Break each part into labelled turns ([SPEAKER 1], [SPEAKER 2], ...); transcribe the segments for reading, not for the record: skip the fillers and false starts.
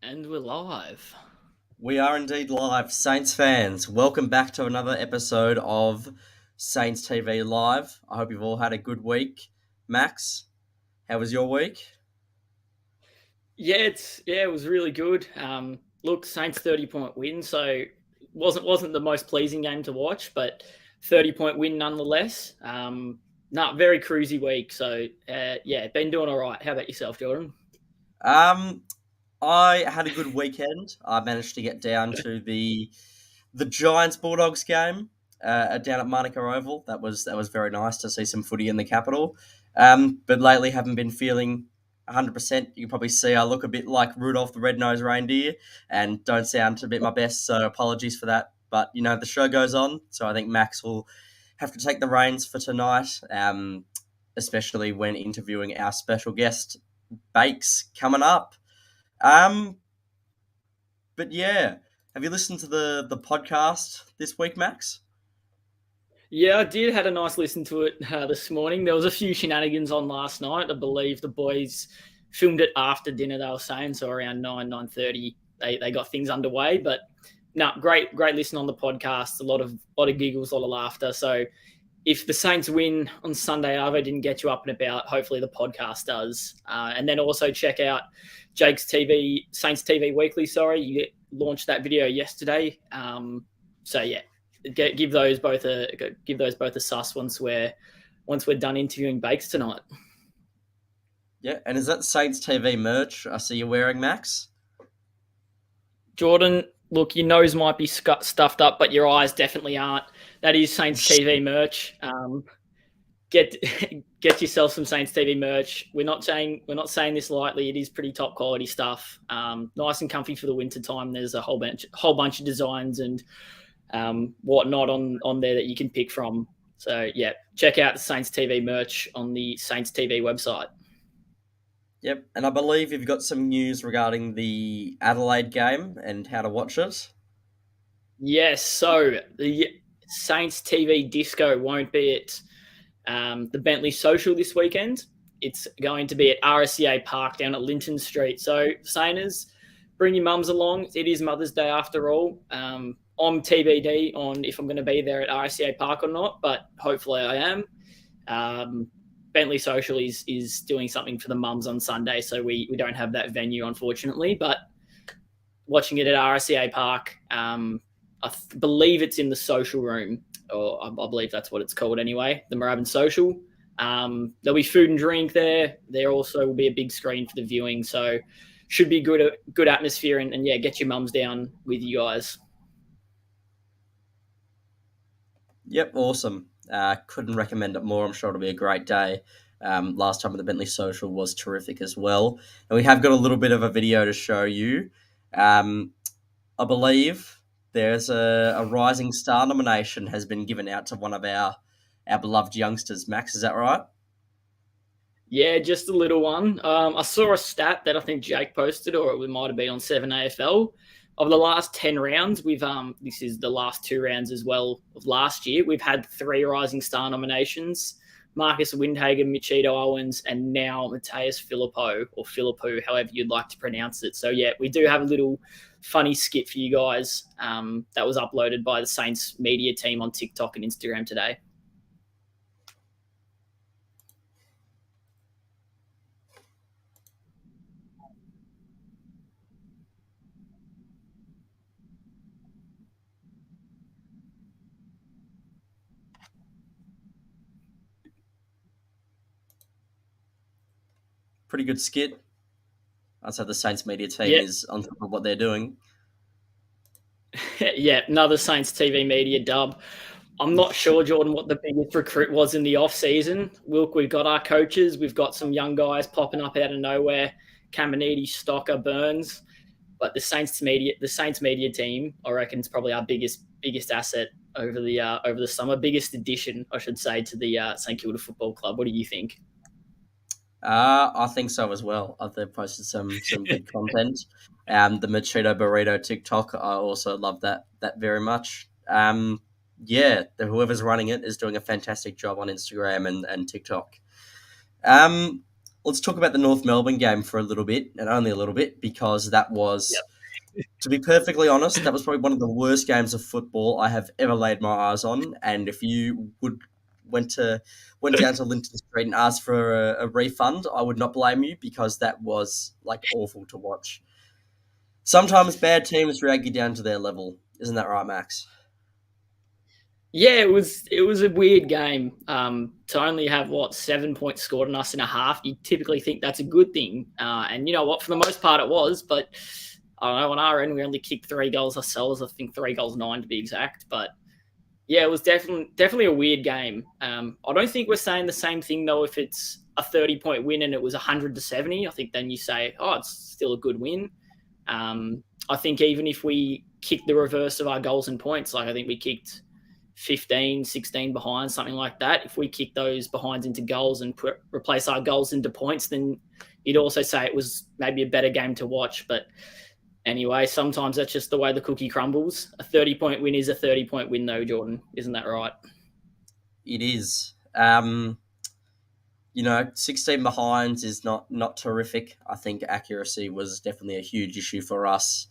[SPEAKER 1] And we're live.
[SPEAKER 2] We are indeed live, Saints fans. Welcome back to another episode of Saints TV Live. I hope you've all had a good week. Max, how was your week?
[SPEAKER 1] It was really good. Look, Saints 30-point win, so wasn't the most pleasing game to watch, but 30-point win nonetheless. Not very cruisy week, so been doing all right. How about yourself, Jordan?
[SPEAKER 2] Um, I had a good weekend. I managed to get down to the Giants Bulldogs game down at Monaco Oval. That was very nice to see some footy in the capital. But lately haven't been feeling 100%. You can probably see I look a bit like Rudolph the Red-Nosed Reindeer and don't sound a bit my best, so apologies for that. But the show goes on, so I think Max will have to take the reins for tonight, especially when interviewing our special guest Bakes coming up. Um, but yeah, have you listened to the podcast this week, Max?
[SPEAKER 1] Yeah, I did. Had a nice listen to it this morning. There was a few shenanigans on last night. I believe the boys filmed it after dinner. They were saying so around 9:30. They got things underway, but no, great listen on the podcast. A lot of giggles, a lot of laughter. So if the Saints win on Sunday, Arvo didn't get you up and about. Hopefully the podcast does, and then also check out Jake's TV Saints TV Weekly. Sorry, you launched that video yesterday. So yeah, give those both a sus once we're done interviewing Bakes tonight.
[SPEAKER 2] Yeah, and is that Saints TV merch I see you wearing, Max?
[SPEAKER 1] Jordan, look, your nose might be stuffed up, but your eyes definitely aren't. That is Saints TV merch. Get get yourself some Saints TV merch. We're not saying this lightly. It is pretty top quality stuff. Nice and comfy for the winter time. There's a whole bunch of designs and whatnot on there that you can pick from. So yeah, check out the Saints TV merch on the Saints TV website.
[SPEAKER 2] Yep, and I believe you've got some news regarding the Adelaide game and how to watch it.
[SPEAKER 1] Yes, so the Saints TV disco won't be at the Bentley Social this weekend. It's going to be at RSCA Park down at Linton Street. So, Sainers, bring your mums along. It is Mother's Day after all. I'm TBD on if I'm going to be there at RSCA Park or not, but hopefully I am. Bentley Social is doing something for the mums on Sunday, so we don't have that venue, unfortunately, but watching it at RSCA Park, believe it's in the social room, or I believe that's what it's called anyway, the Moorabbin Social. There'll be food and drink there. There also will be a big screen for the viewing, so should be good atmosphere, and yeah, get your mums down with you guys.
[SPEAKER 2] Yep, awesome. Couldn't recommend it more. I'm sure it'll be a great day. Last time at the Bentley Social was terrific as well. And we have got a little bit of a video to show you. Um, I believe there's a Rising Star nomination has been given out to one of our beloved youngsters. Max, is that right?
[SPEAKER 1] Yeah, just a little one. I saw a stat that I think Jake posted, or it might have been on 7AFL. Of the last 10 rounds, this is the last two rounds as well of last year. We've had three Rising Star nominations: Marcus Windhagen, Michito Owens, and now Mateus Filippo, or Philippou, however you'd like to pronounce it. So yeah, we do have a little funny skit for you guys that was uploaded by the Saints media team on TikTok and Instagram today.
[SPEAKER 2] Pretty good skit. I'd say the Saints media team
[SPEAKER 1] Yeah,
[SPEAKER 2] is on top of what they're doing.
[SPEAKER 1] yeah, another Saints TV media dub. I'm not sure, Jordan, what the biggest recruit was in the off season. Look, we've got our coaches, we've got some young guys popping up out of nowhere. Caminiti, Stocker, Burns, but the Saints media team, I reckon, is probably our biggest asset over the summer, biggest addition, I should say, to the St Kilda Football Club. What do you think?
[SPEAKER 2] I think so as well. They've posted some good content. The Machito Burrito TikTok, I also love that very much. Yeah, whoever's running it is doing a fantastic job on Instagram and TikTok. Um, let's talk about the North Melbourne game for a little bit, and only a little bit, because that was, to be perfectly honest, that was probably one of the worst games of football I have ever laid my eyes on. And if you would went to went down to Linton Street and asked for a refund, I would not blame you, because that was like awful to watch. Sometimes bad teams drag you down to their level, isn't that right, Max?
[SPEAKER 1] Yeah, it was a weird game. To only have 7 points scored on us in a half, you typically think that's a good thing. And you know what? For the most part, it was. But I don't know. On our end, we only kicked 3 goals ourselves. I think 3 goals 9 to be exact. But yeah, it was definitely a weird game. I don't think we're saying the same thing though. If it's a 30-point win and it was 100-70, I think then you say, oh, it's still a good win. I think even if we kicked the reverse of our goals and points, like I think we kicked 15, 16 behind, something like that. If we kick those behinds into goals and replace our goals into points, then you'd also say it was maybe a better game to watch. But anyway, sometimes that's just the way the cookie crumbles. A 30-point win is a 30-point win, though, Jordan. Isn't that right?
[SPEAKER 2] It is. 16 behinds is not terrific. I think accuracy was definitely a huge issue for us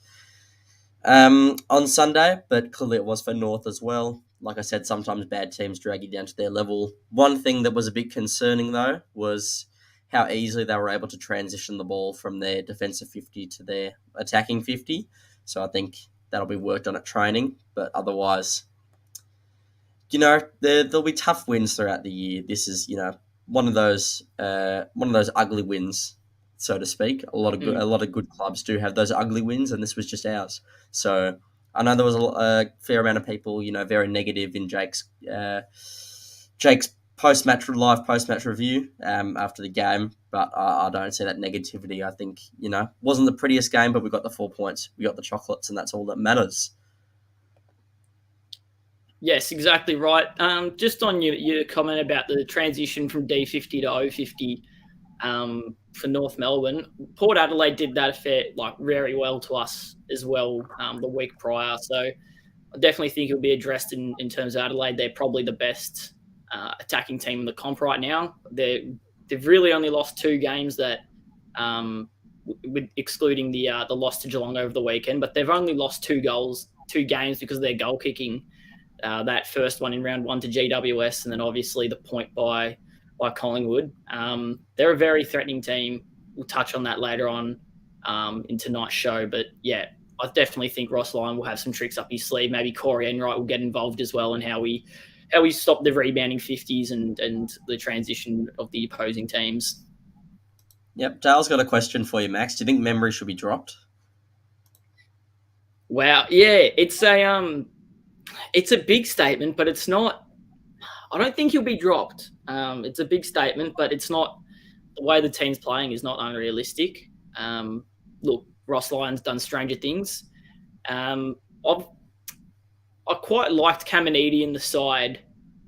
[SPEAKER 2] on Sunday, but clearly it was for North as well. Like I said, sometimes bad teams drag you down to their level. One thing that was a bit concerning, though, was how easily they were able to transition the ball from their defensive 50 to their attacking 50. So I think that'll be worked on at training, but otherwise, there'll be tough wins throughout the year. This is, one of those ugly wins, so to speak. A lot of good clubs do have those ugly wins, and this was just ours. So I know there was a fair amount of people, very negative in Jake's post match review after the game, but I don't see that negativity. I think wasn't the prettiest game, but we got the 4 points, we got the chocolates, and that's all that matters.
[SPEAKER 1] Yes, exactly right. Just on your comment about the transition from D50 to O50 for North Melbourne, Port Adelaide did that very well to us as well the week prior. So I definitely think it'll be addressed in terms of Adelaide. They're probably the best attacking team in the comp right now. They've really only lost 2 games that, excluding the loss to Geelong over the weekend, but they've only lost 2 games because of their goal kicking. That first one in round 1 to GWS, and then obviously the point by Collingwood. They're a very threatening team. We'll touch on that later on in tonight's show. But yeah, I definitely think Ross Lyon will have some tricks up his sleeve. Maybe Corey Enright will get involved as well in how we stop the rebounding 50s and the transition of the opposing teams.
[SPEAKER 2] Yep, Dale's got a question for you, Max. Do you think memory should be dropped?
[SPEAKER 1] Wow, yeah, it's a big statement, but it's not. I don't think he'll be dropped. It's a big statement, but it's not. The way the team's playing is not unrealistic. Look, Ross Lyon's done stranger things. I quite liked Caminiti in the side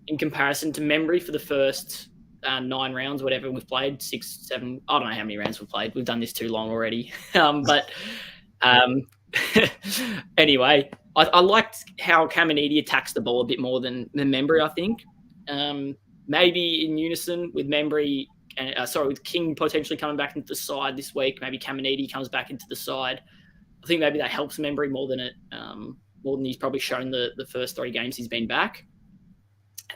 [SPEAKER 1] in comparison to Membry for the first 9 rounds, whatever we've played, 6, 7. I don't know how many rounds we've played. We've done this too long already. But anyway, I liked how Caminiti attacks the ball a bit more than Membry, I think. Maybe in unison with Membry, with King potentially coming back into the side this week. Maybe Caminiti comes back into the side. I think maybe that helps Membry more than he's probably shown the first 3 games he's been back.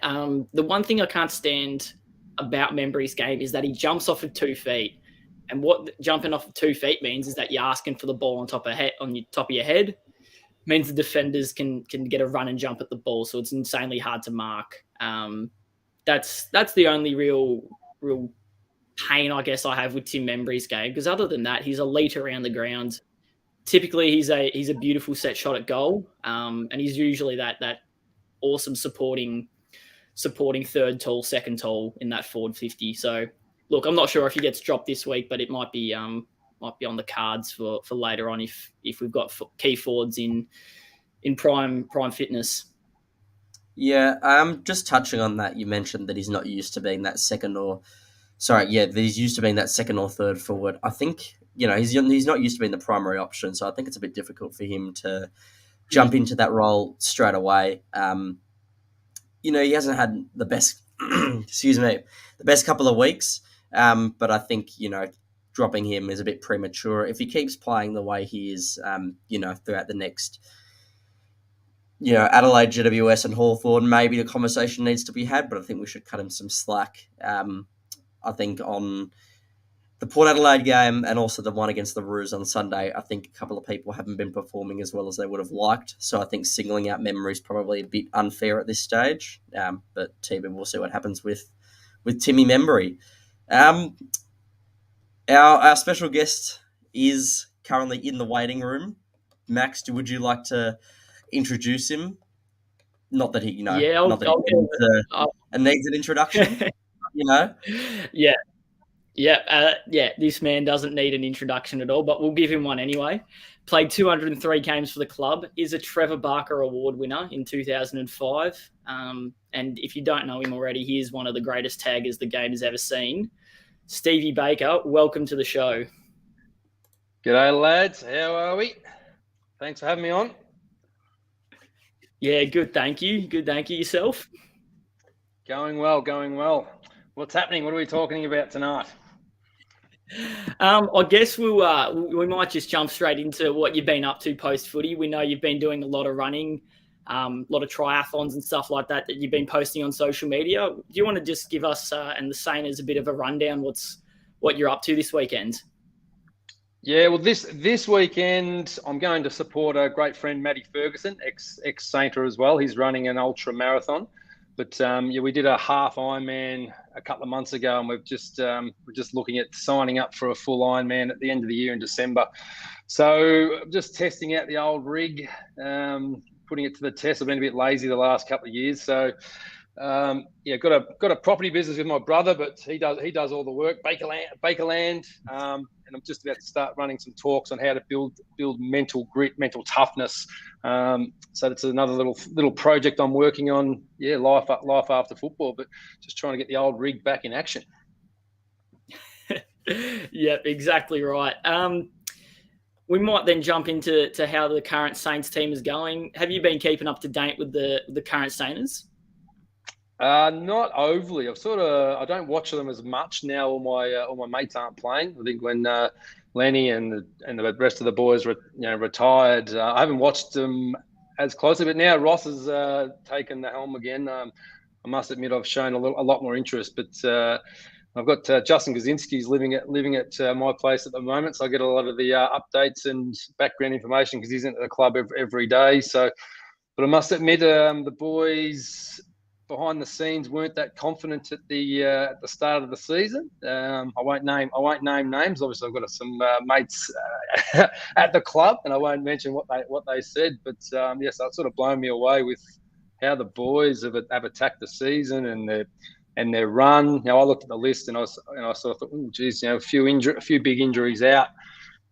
[SPEAKER 1] The one thing I can't stand about Membry's game is that he jumps off of 2 feet. And what jumping off of 2 feet means is that you're asking for the ball on top of your head. It means the defenders can get a run and jump at the ball, so it's insanely hard to mark. That's the only real pain I guess I have with Tim Membry's game, because other than that, he's elite around the ground. Typically, he's a beautiful set shot at goal, and he's usually that awesome supporting third tall, second tall in that forward 50. So, look, I'm not sure if he gets dropped this week, but it might be on the cards for later on if we've got key forwards in prime fitness.
[SPEAKER 2] Yeah, just touching on that, you mentioned that he's not used to being that that he's used to being that second or third forward. I think he's not used to being the primary option, so I think it's a bit difficult for him to jump into that role straight away. He hasn't had the best, the best couple of weeks. But I think, dropping him is a bit premature. If he keeps playing the way he is, throughout the next, Adelaide, GWS, and Hawthorn, maybe the conversation needs to be had. But I think we should cut him some slack. I think on the Port Adelaide game and also the one against the Roos on Sunday, I think a couple of people haven't been performing as well as they would have liked. So I think singling out memory is probably a bit unfair at this stage. But TB, we'll see what happens with Timmy Membry. Our special guest is currently in the waiting room. Max, would you like to introduce him? Not that he,
[SPEAKER 1] Yeah,
[SPEAKER 2] not that he needs an introduction,
[SPEAKER 1] Yeah. This man doesn't need an introduction at all, but we'll give him one anyway. Played 203 games for the club, is a Trevor Barker Award winner in 2005. And if you don't know him already, he is one of the greatest taggers the game has ever seen. Stevie Baker, welcome to the show.
[SPEAKER 3] G'day, lads. How are we? Thanks for having me on.
[SPEAKER 1] Yeah, good, thank you. Good, thank you. Yourself?
[SPEAKER 3] Going well. What's happening? What are we talking about tonight?
[SPEAKER 1] I guess we might just jump straight into what you've been up to post-footy. We know you've been doing a lot of running, a lot of triathlons and stuff like that you've been posting on social media. Do you want to just give us and the Sainers a bit of a rundown what you're up to this weekend?
[SPEAKER 3] Yeah, well, this weekend I'm going to support a great friend, Matty Ferguson, ex-Sainter as well. He's running an ultra marathon. But we did a half Ironman a couple of months ago, and we're just looking at signing up for a full Ironman at the end of the year in December. So I'm just testing out the old rig, putting it to the test. I've been a bit lazy the last couple of years, so got a property business with my brother, but he does all the work, Bakerland, and I'm just about to start running some talks on how to build mental grit, mental toughness. So that's another little project I'm working on. Yeah, life after football, but just trying to get the old rig back in action.
[SPEAKER 1] Yep, exactly right. We might then jump into how the current Saints team is going. Have you been keeping up to date with the current Saints?
[SPEAKER 3] Not overly. I don't watch them as much now. All my mates aren't playing. I think when Lenny and the rest of the boys retired, I haven't watched them as closely. But now Ross has taken the helm again. I must admit I've shown a lot more interest. But I've got Justin Kaczynski's living at my place at the moment, so I get a lot of the updates and background information because he's into the club every day. So, but I must admit the boys behind the scenes weren't that confident at the start of the season. I won't name names. Obviously, I've got some mates at the club, and I won't mention what they said. But yes, it's sort of blown me away with how the boys have attacked the season and their run. I looked at the list and I sort of thought, oh, geez, a few big injuries out,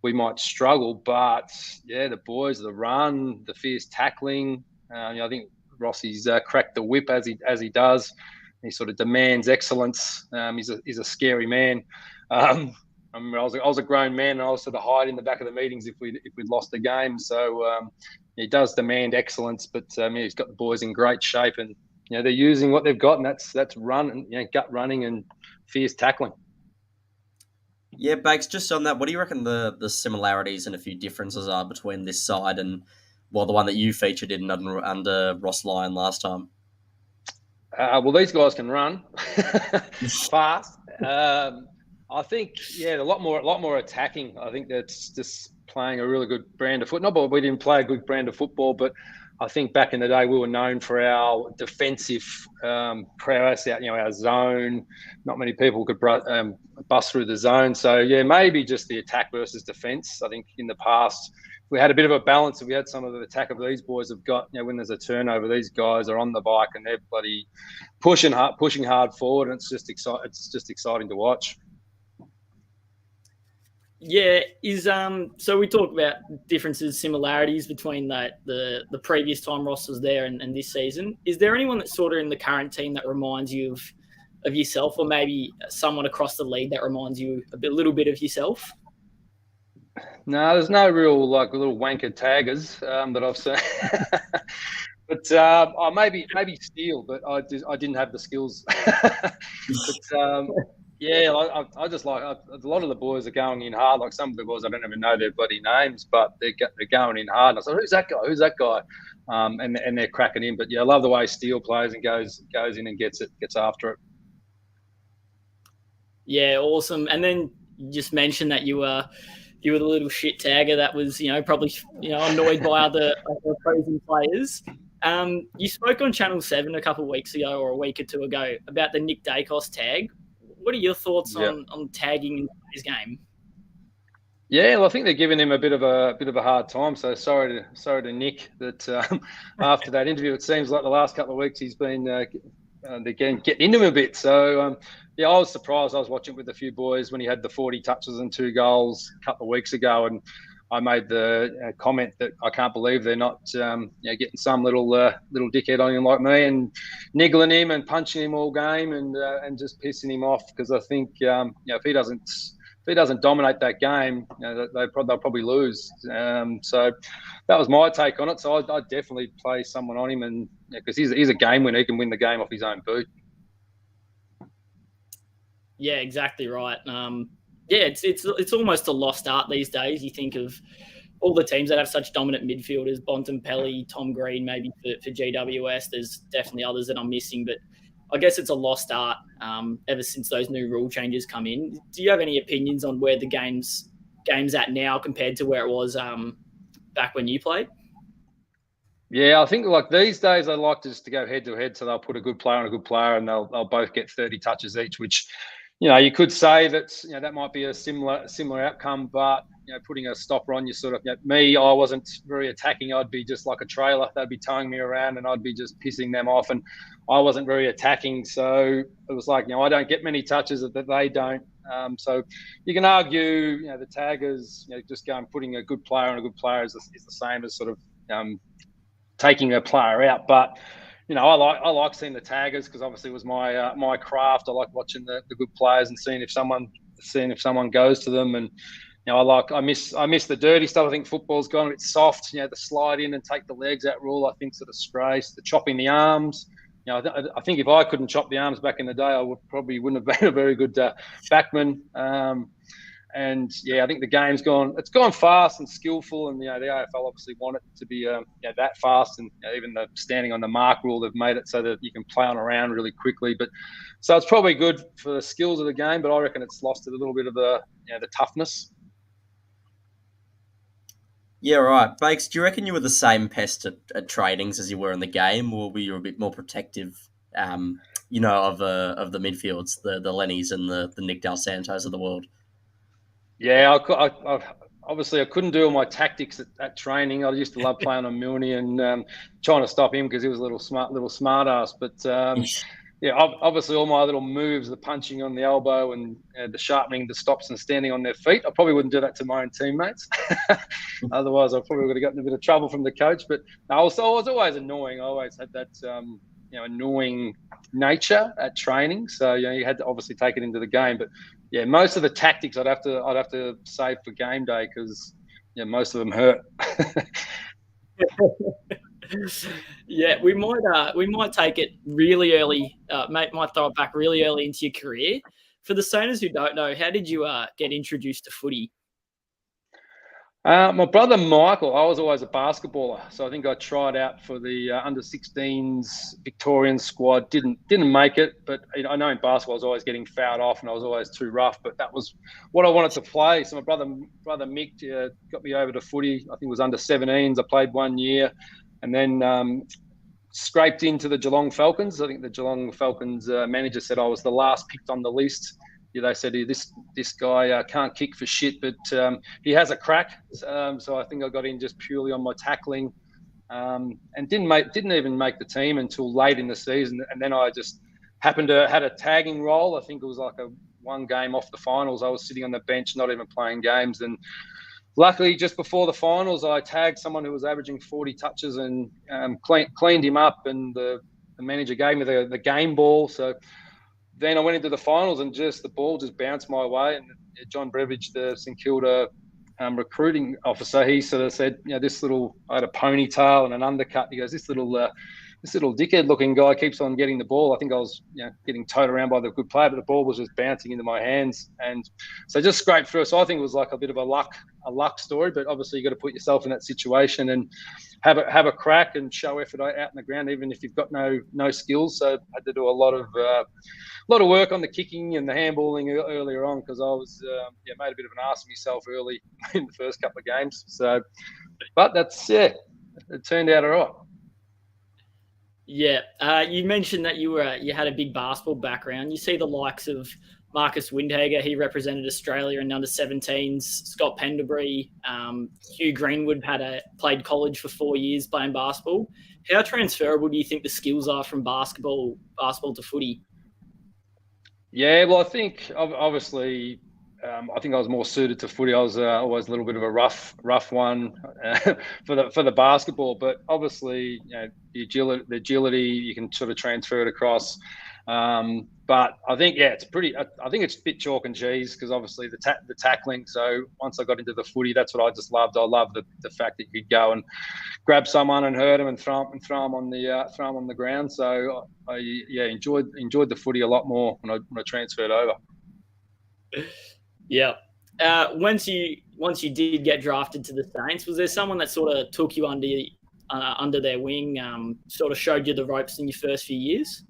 [SPEAKER 3] we might struggle. But yeah, the boys, the run, the fierce tackling. I think Rossi's cracked the whip as he does. He sort of demands excellence. He's a scary man. I was a grown man, and I was sort of hide in the back of the meetings if we'd lost the game. So he does demand excellence, but he's got the boys in great shape, and they're using what they've got, and that's run, gut running and fierce tackling.
[SPEAKER 2] Yeah, Bakes, just on that, what do you reckon the similarities and a few differences are between this side and the one that you featured in under Ross Lyon last time?
[SPEAKER 3] Well, these guys can run fast. I think, a lot more attacking. I think that's just playing a really good brand of football. Not that we didn't play a good brand of football, but I think back in the day we were known for our defensive prowess, our zone. Not many people could bust through the zone. So, maybe just the attack versus defence. I think in the past we had a bit of a balance. If we had some of the attack of these boys have got, when there's a turnover, these guys are on the bike and they're bloody pushing hard forward, and it's just exciting to watch.
[SPEAKER 1] Yeah, so we talk about differences, similarities between the previous time Ross was there and this season. Is there anyone that's sort of in the current team that reminds you of yourself, or maybe someone across the league that reminds you a little bit of yourself?
[SPEAKER 3] No, there's no real little wanker taggers that I've seen. But maybe Steele, but I didn't have the skills. But Yeah, I just like a lot of the boys are going in hard. Like some of the boys, I don't even know their bloody names, but they're going in hard. And I said, "Who's that guy? Who's that guy?" And they're cracking in. But yeah, I love the way Steele plays and goes in and gets after it.
[SPEAKER 1] Yeah, awesome. And then you just mentioned that you were the little shit tagger that was probably annoyed by other opposing players. You spoke on Channel 7 a couple of weeks ago or a week or two ago about the Nick Dacos tag. What are your thoughts on tagging in today's game?
[SPEAKER 3] Yeah, well, I think they're giving him a bit of a hard time. So sorry to Nick that after that interview, it seems like the last couple of weeks he's been getting into him a bit. So yeah, I was surprised. I was watching with a few boys when he had the 40 touches and 2 goals a couple of weeks ago, and I made the comment that I can't believe they're not getting some little dickhead on him like me and niggling him and punching him all game and just pissing him off, because I think if he doesn't dominate that game, they'll probably lose. So that was my take on it. So I'd definitely play someone on him, and because he's a game winner, he can win the game off his own boot.
[SPEAKER 1] Yeah, exactly right. Yeah, it's almost a lost art these days. You think of all the teams that have such dominant midfielders, Bontempelli, Tom Green, maybe for GWS. There's definitely others that I'm missing, but I guess it's a lost art ever since those new rule changes come in. Do you have any opinions on where the game's at now compared to where it was back when you played?
[SPEAKER 3] Yeah, I think like these days they like just to go head to head, so they'll put a good player on a good player, and they'll both get 30 touches each, which you could say that that might be a similar outcome, but putting a stopper on, you sort of me, I wasn't very attacking. I'd be just like a trailer. They'd be towing me around, and I'd be just pissing them off, and I wasn't very attacking. So it was like I don't get many touches that they don't. So you can argue the taggers just go and putting a good player on a good player is the same as sort of taking a player out, but. I like seeing the taggers because obviously it was my craft. I like watching the good players and seeing if someone goes to them. And I miss the dirty stuff. I think football's gone a bit soft. The slide in and take the legs out rule, I think, is a disgrace. The chopping the arms. I think if I couldn't chop the arms back in the day, I wouldn't have been a very good backman. And I think the game's gone fast and skillful, and the AFL obviously want it to be that fast, and even the standing on the mark rule, they've made it so that you can play on around really quickly. But so it's probably good for the skills of the game, but I reckon it's lost a little bit of the toughness.
[SPEAKER 2] Yeah, right. Bakes, do you reckon you were the same pest at trainings as you were in the game, or were you a bit more protective, of the midfields, the Lennys and the Nick Del Santos of the world?
[SPEAKER 3] Yeah, I obviously I couldn't do all my tactics at training. I used to love playing on Milne and trying to stop him because he was a little smart ass. But obviously all my little moves, the punching on the elbow and the sharpening the stops and standing on their feet, I probably wouldn't do that to my own teammates. Otherwise, I probably would have gotten a bit of trouble from the coach. But I was always annoying. I always had that annoying nature at training. So you had to obviously take it into the game. But yeah, most of the tactics I'd have to save for game day because most of them hurt.
[SPEAKER 1] Yeah, we might take it really early. Might throw it back really early into your career. For the Soners who don't know, how did you get introduced to footy?
[SPEAKER 3] My brother Michael, I was always a basketballer, so I think I tried out for the under-16s Victorian squad. Didn't make it, but I know in basketball I was always getting fouled off and I was always too rough. But that was what I wanted to play. So my brother Mick got me over to footy. I think it was under-17s. I played 1 year, and then scraped into the Geelong Falcons. I think the Geelong Falcons manager said I was the last picked on the list. They said this guy can't kick for shit, but he has a crack. So I think I got in just purely on my tackling, and didn't even make the team until late in the season. And then I just happened to had a tagging role. I think it was like one game off the finals. I was sitting on the bench, not even playing games. And luckily, just before the finals, I tagged someone who was averaging 40 touches and cleaned him up. And the manager gave me the game ball. So then I went into the finals and the ball just bounced my way. And John Brevage, the St Kilda recruiting officer, he sort of said, I had a ponytail and an undercut. He goes, this little this little dickhead-looking guy keeps on getting the ball. I think I was getting towed around by the good player, but the ball was just bouncing into my hands, and so just scraped through. So I think it was like a bit of a luck story, but obviously you got to put yourself in that situation and have a crack and show effort out in the ground, even if you've got no skills. So I had to do a lot of work on the kicking and the handballing earlier on, because I was made a bit of an ass of myself early in the first couple of games. So, but it turned out all right.
[SPEAKER 1] Yeah, you mentioned that you had a big basketball background. You see the likes of Marcus Windhager, he represented Australia in under-17s. Scott Penderbury, Hugh Greenwood played college for 4 years playing basketball. How transferable do you think the skills are from basketball to footy?
[SPEAKER 3] Yeah, well, I think obviously, I think I was more suited to footy. I was always a little bit of a rough one for the basketball, but obviously, the agility you can sort of transfer it across. But I think it's I think it's a bit chalk and cheese, because obviously the tackling. So once I got into the footy, that's what I just loved. I loved the fact that you could go and grab someone and hurt them and throw them on the ground. So I enjoyed the footy a lot more when I transferred over.
[SPEAKER 1] Yeah. Once you did get drafted to the Saints, was there someone that sort of took you under their wing, sort of showed you the ropes in your first few years?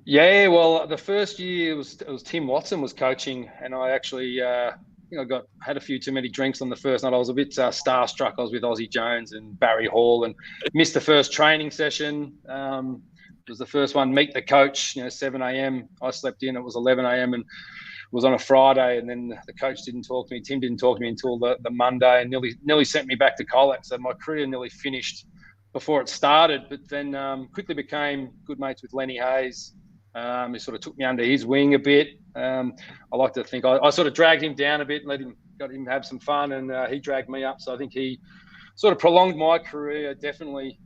[SPEAKER 3] Yeah, well, the first year it was Tim Watson was coaching, and I actually I think I had a few too many drinks on the first night. I was a bit starstruck. I was with Ozzie Jones and Barry Hall, and missed the first training session. It was the first one. Meet the coach, 7 a.m. I slept in. It was 11 a.m. and it was on a Friday, and then the coach didn't talk to me. Tim didn't talk to me until the Monday, and nearly sent me back to college. So my career nearly finished before it started. But then quickly became good mates with Lenny Hayes. He sort of took me under his wing a bit. I like to think I sort of dragged him down a bit and got him have some fun, and he dragged me up. So I think he sort of prolonged my career, definitely,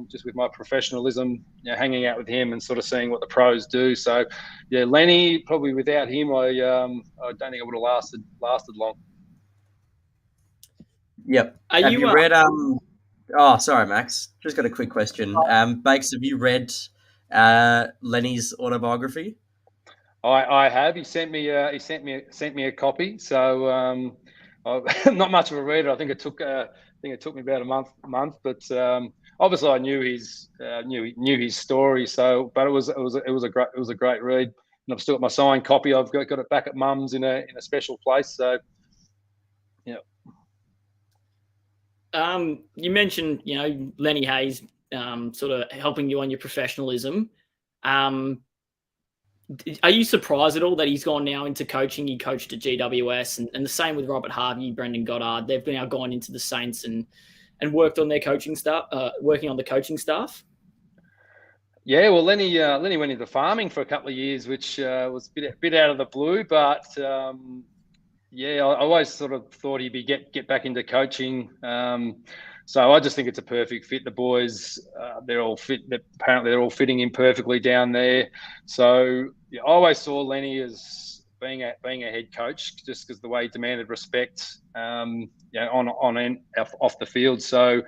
[SPEAKER 3] just with my professionalism, hanging out with him and sort of seeing what the pros do. So, yeah, Lenny, probably without him, I don't think I would have lasted long.
[SPEAKER 2] Yep. Have you read? Oh, sorry, Max. Just got a quick question. Bakes, have you read Lenny's autobiography?
[SPEAKER 3] I have. He sent me a copy. So I'm not much of a reader. I think it took me about a month. But obviously I knew his story. So, but it was a great read. And I've still got my signed copy. I've got it back at Mum's in a special place. So, yeah.
[SPEAKER 1] You mentioned, Lenny Hayes, sort of helping you on your professionalism. Are you surprised at all that he's gone now into coaching? He coached at GWS, and the same with Robert Harvey, Brendan Goddard. They've now gone into the Saints and worked on their coaching staff, working on the coaching staff.
[SPEAKER 3] Yeah, well, Lenny went into farming for a couple of years, which was a bit out of the blue, but I always sort of thought he'd get back into coaching. So I just think it's a perfect fit. The boys, they're all fit. Apparently, they're all fitting in perfectly down there. So I always saw Lenny as being a head coach, just because the way he demanded respect, on and off the field. So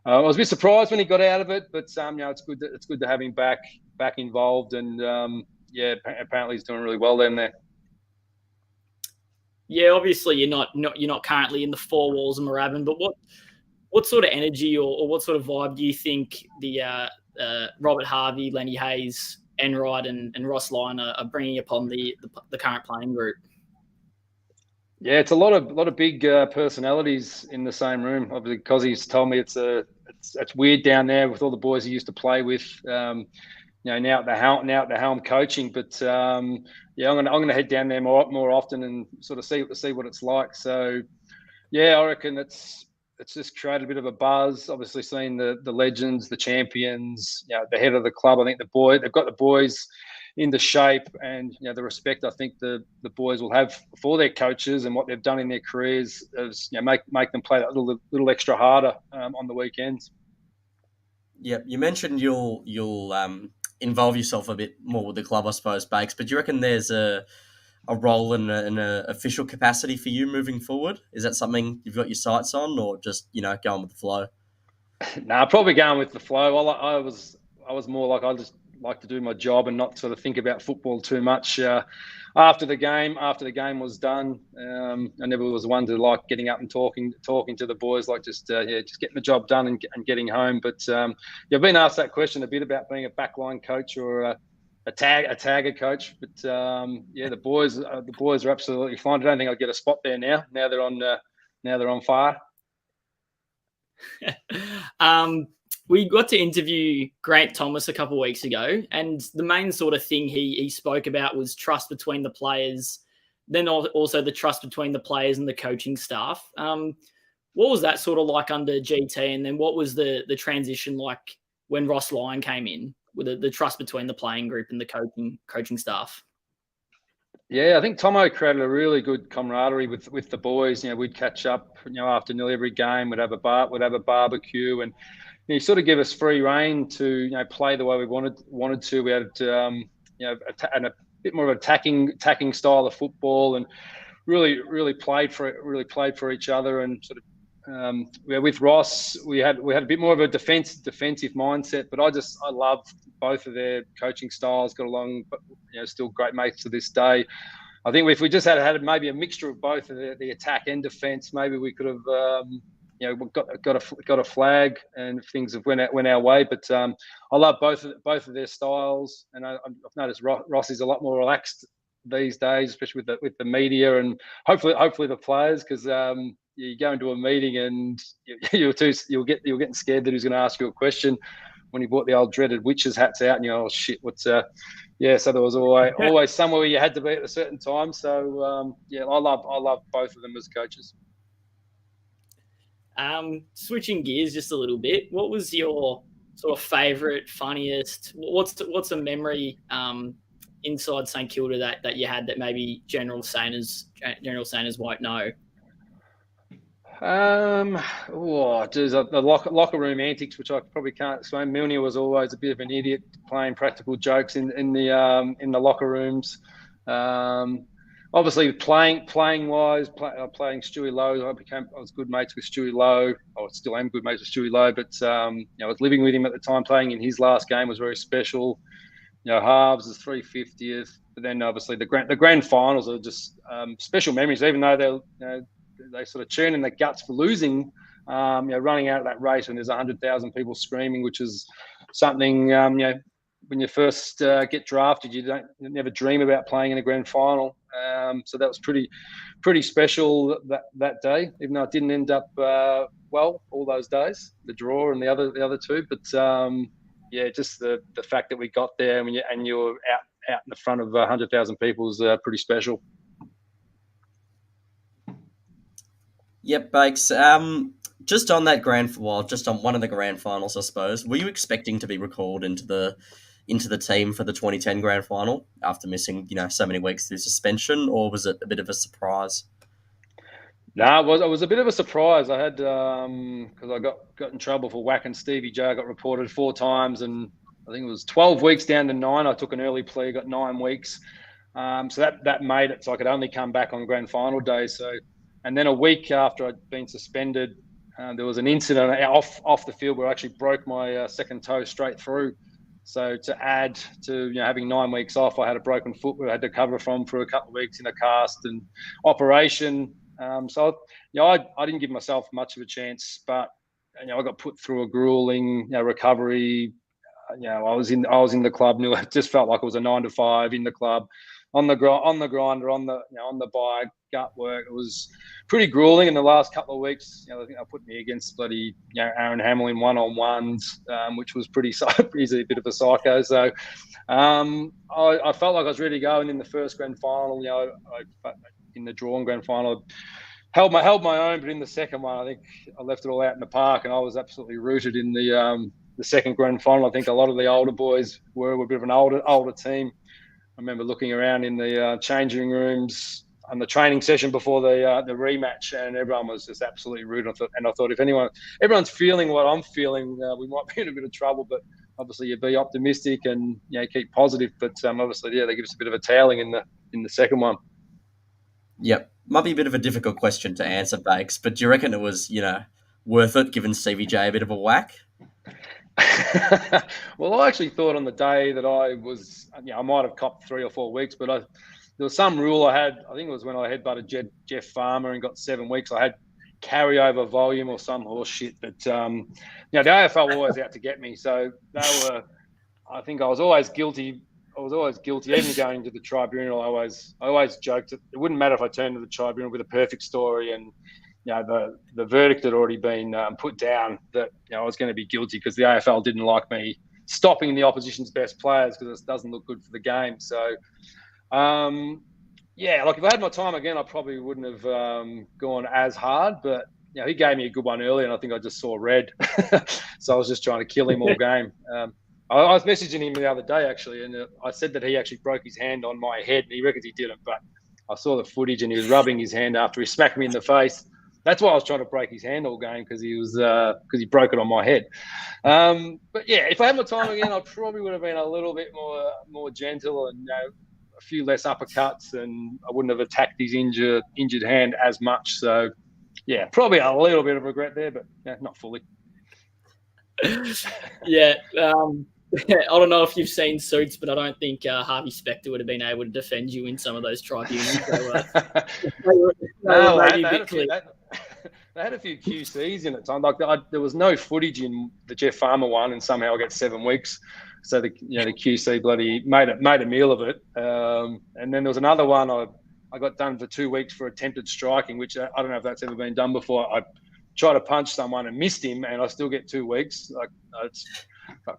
[SPEAKER 3] I was a bit surprised when he got out of it, but it's good to have him back involved, and apparently he's doing really well down there.
[SPEAKER 1] Yeah, obviously you're not currently in the four walls of Moorabbin, but what sort of energy or what sort of vibe do you think the Robert Harvey, Lenny Hayes, Enright and Ross Lyon are bringing upon the current playing group?
[SPEAKER 3] Yeah, it's a lot of big personalities in the same room. Obviously, because he's told me it's weird down there with all the boys he used to play with. Now at the helm coaching, but I'm gonna head down there more often and sort of see what it's like. So I reckon it's just created a bit of a buzz. Obviously, seeing the legends, the champions, the head of the club. I think they've got the boys into shape, and the respect I think the boys will have for their coaches and what they've done in their careers is make them play that little extra harder on the weekends.
[SPEAKER 2] Yeah, you mentioned you'll involve yourself a bit more with the club, I suppose, Bakes. But do you reckon there's a role in an official capacity for you moving forward? Is that something you've got your sights on, or just going with the flow?
[SPEAKER 3] Nah, probably going with the flow. I was more like I just like to do my job and not sort of think about football too much. After the game was done, I never was one to like getting up and talking to the boys, like just getting the job done and getting home. But you've been asked that question a bit about being a backline coach or a tagger coach. But the boys are absolutely fine. I don't think I'd get a spot there now. Now they're on fire.
[SPEAKER 1] We got to interview Grant Thomas a couple of weeks ago, and the main sort of thing he spoke about was trust between the players, then also the trust between the players and the coaching staff. What was that sort of like under GT, and then what was the transition like when Ross Lyon came in with the trust between the playing group and the coaching staff?
[SPEAKER 3] Yeah, I think Tomo created a really good camaraderie with the boys. We'd catch up, after nearly every game. We'd have a barbecue, and he sort of give us free rein to play the way we wanted to. We had and a bit more of attacking style of football, and really played for each other. And sort of with Ross, we had a bit more of a defensive mindset. But I love both of their coaching styles. Got along, but still great mates to this day. I think if we just had maybe a mixture of both of the attack and defence, maybe we could have got a flag and things went our way. But I love both of their styles, and I've noticed Ross is a lot more relaxed these days, especially with the media and hopefully the players, because you go into a meeting and you're getting scared that he's going to ask you a question when he brought the old dreaded witches hats out, and you're, oh shit, what's so there was always somewhere where you had to be at a certain time. So I love both of them as coaches.
[SPEAKER 1] Switching gears just a little bit, what was your sort of favourite, funniest? What's a memory inside St Kilda that you had that maybe general Saners won't know?
[SPEAKER 3] The locker room antics, which I probably can't explain. Milner was always a bit of an idiot, playing practical jokes in the locker rooms. Obviously, playing wise, playing Stewie Lowe, I was good mates with Stewie Lowe. I still am good mates with Stewie Lowe, but I was living with him at the time. Playing in his last game was very special. Halves is 350th, but then obviously the grand finals are just special memories. Even though they sort of churn in the guts for losing, running out of that race when there's 100,000 people screaming, which is something when you first get drafted, you never dream about playing in a grand final. So that was pretty special that day, even though it didn't end up well all those days, the draw and the other two. But just the fact that we got there and you were out in the front of 100,000 people is pretty special.
[SPEAKER 2] Yep, Bakes. Just on one of the grand finals, I suppose. Were you expecting to be recalled into the team for the 2010 grand final after missing, so many weeks through suspension, or was it a bit of a surprise?
[SPEAKER 3] No, it was a bit of a surprise. I had because I got in trouble for whacking Stevie J. I got reported 4 times, and I think it was 12 weeks down to 9. I took an early plea, got 9 weeks. So that made it so I could only come back on grand final day. So, and then a week after I'd been suspended, there was an incident off the field where I actually broke my second toe straight through. So to add to having 9 weeks off, I had a broken foot where I had to cover from for a couple of weeks in a cast and operation. So I didn't give myself much of a chance, but I got put through a grueling recovery. I was in the club. It just felt like it was a 9 to 5 in the club, on the grinder, on the bike, gut work. It was pretty grueling in the last couple of weeks. I think I put me against bloody Aaron Hamill in 1-on-1s, which was easily a bit of a psycho. So I felt like I was ready to go, and in the first grand final, in the drawn grand final, held my own, but in the second one, I think I left it all out in the park, and I was absolutely rooted in the second grand final. I think a lot of the older boys were a bit of an older team. I remember looking around in the changing rooms on the training session before the rematch, and everyone was just absolutely rooted. I thought if everyone's feeling what I'm feeling, we might be in a bit of trouble. But obviously, you be optimistic and keep positive. But obviously, they give us a bit of a tailing in the second one.
[SPEAKER 2] Yep. Might be a bit of a difficult question to answer, Bakes, but do you reckon it was, worth it, giving Stevie J a bit of a whack?
[SPEAKER 3] Well, I actually thought on the day that I was, I might have copped 3 or 4 weeks, but there was some rule I had. I think it was when I headbutted Jeff Farmer and got 7 weeks. I had carryover volume or some horse shit. But the AFL were always out to get me, so they were. I think I was always guilty. Even going to the tribunal. I always joked that it wouldn't matter if I turned to the tribunal with a perfect story and the verdict had already been put down, that I was going to be guilty because the AFL didn't like me stopping the opposition's best players because it doesn't look good for the game. So, like if I had my time again, I probably wouldn't have gone as hard. But he gave me a good one early, and I think I just saw red, so I was just trying to kill him all game. I was messaging him the other day actually, and I said that he actually broke his hand on my head, and he reckons he didn't, but I saw the footage and he was rubbing his hand after he smacked me in the face. That's why I was trying to break his hand all game, because he broke it on my head. But yeah, if I had my time again, I probably would have been a little bit more gentle and a few less uppercuts, and I wouldn't have attacked his injured hand as much. So yeah, probably a little bit of regret there, but not fully.
[SPEAKER 1] Yeah. I don't know if you've seen Suits, but I don't think Harvey Specter would have been able to defend you in some of those tribunals. So,
[SPEAKER 3] they had a few QCs in it. So there was no footage in the Jeff Farmer one, and somehow I get 7 weeks. So the QC bloody made a meal of it. And then there was another one I got done for 2 weeks for attempted striking, which I don't know if that's ever been done before. I tried to punch someone and missed him, and I still get 2 weeks.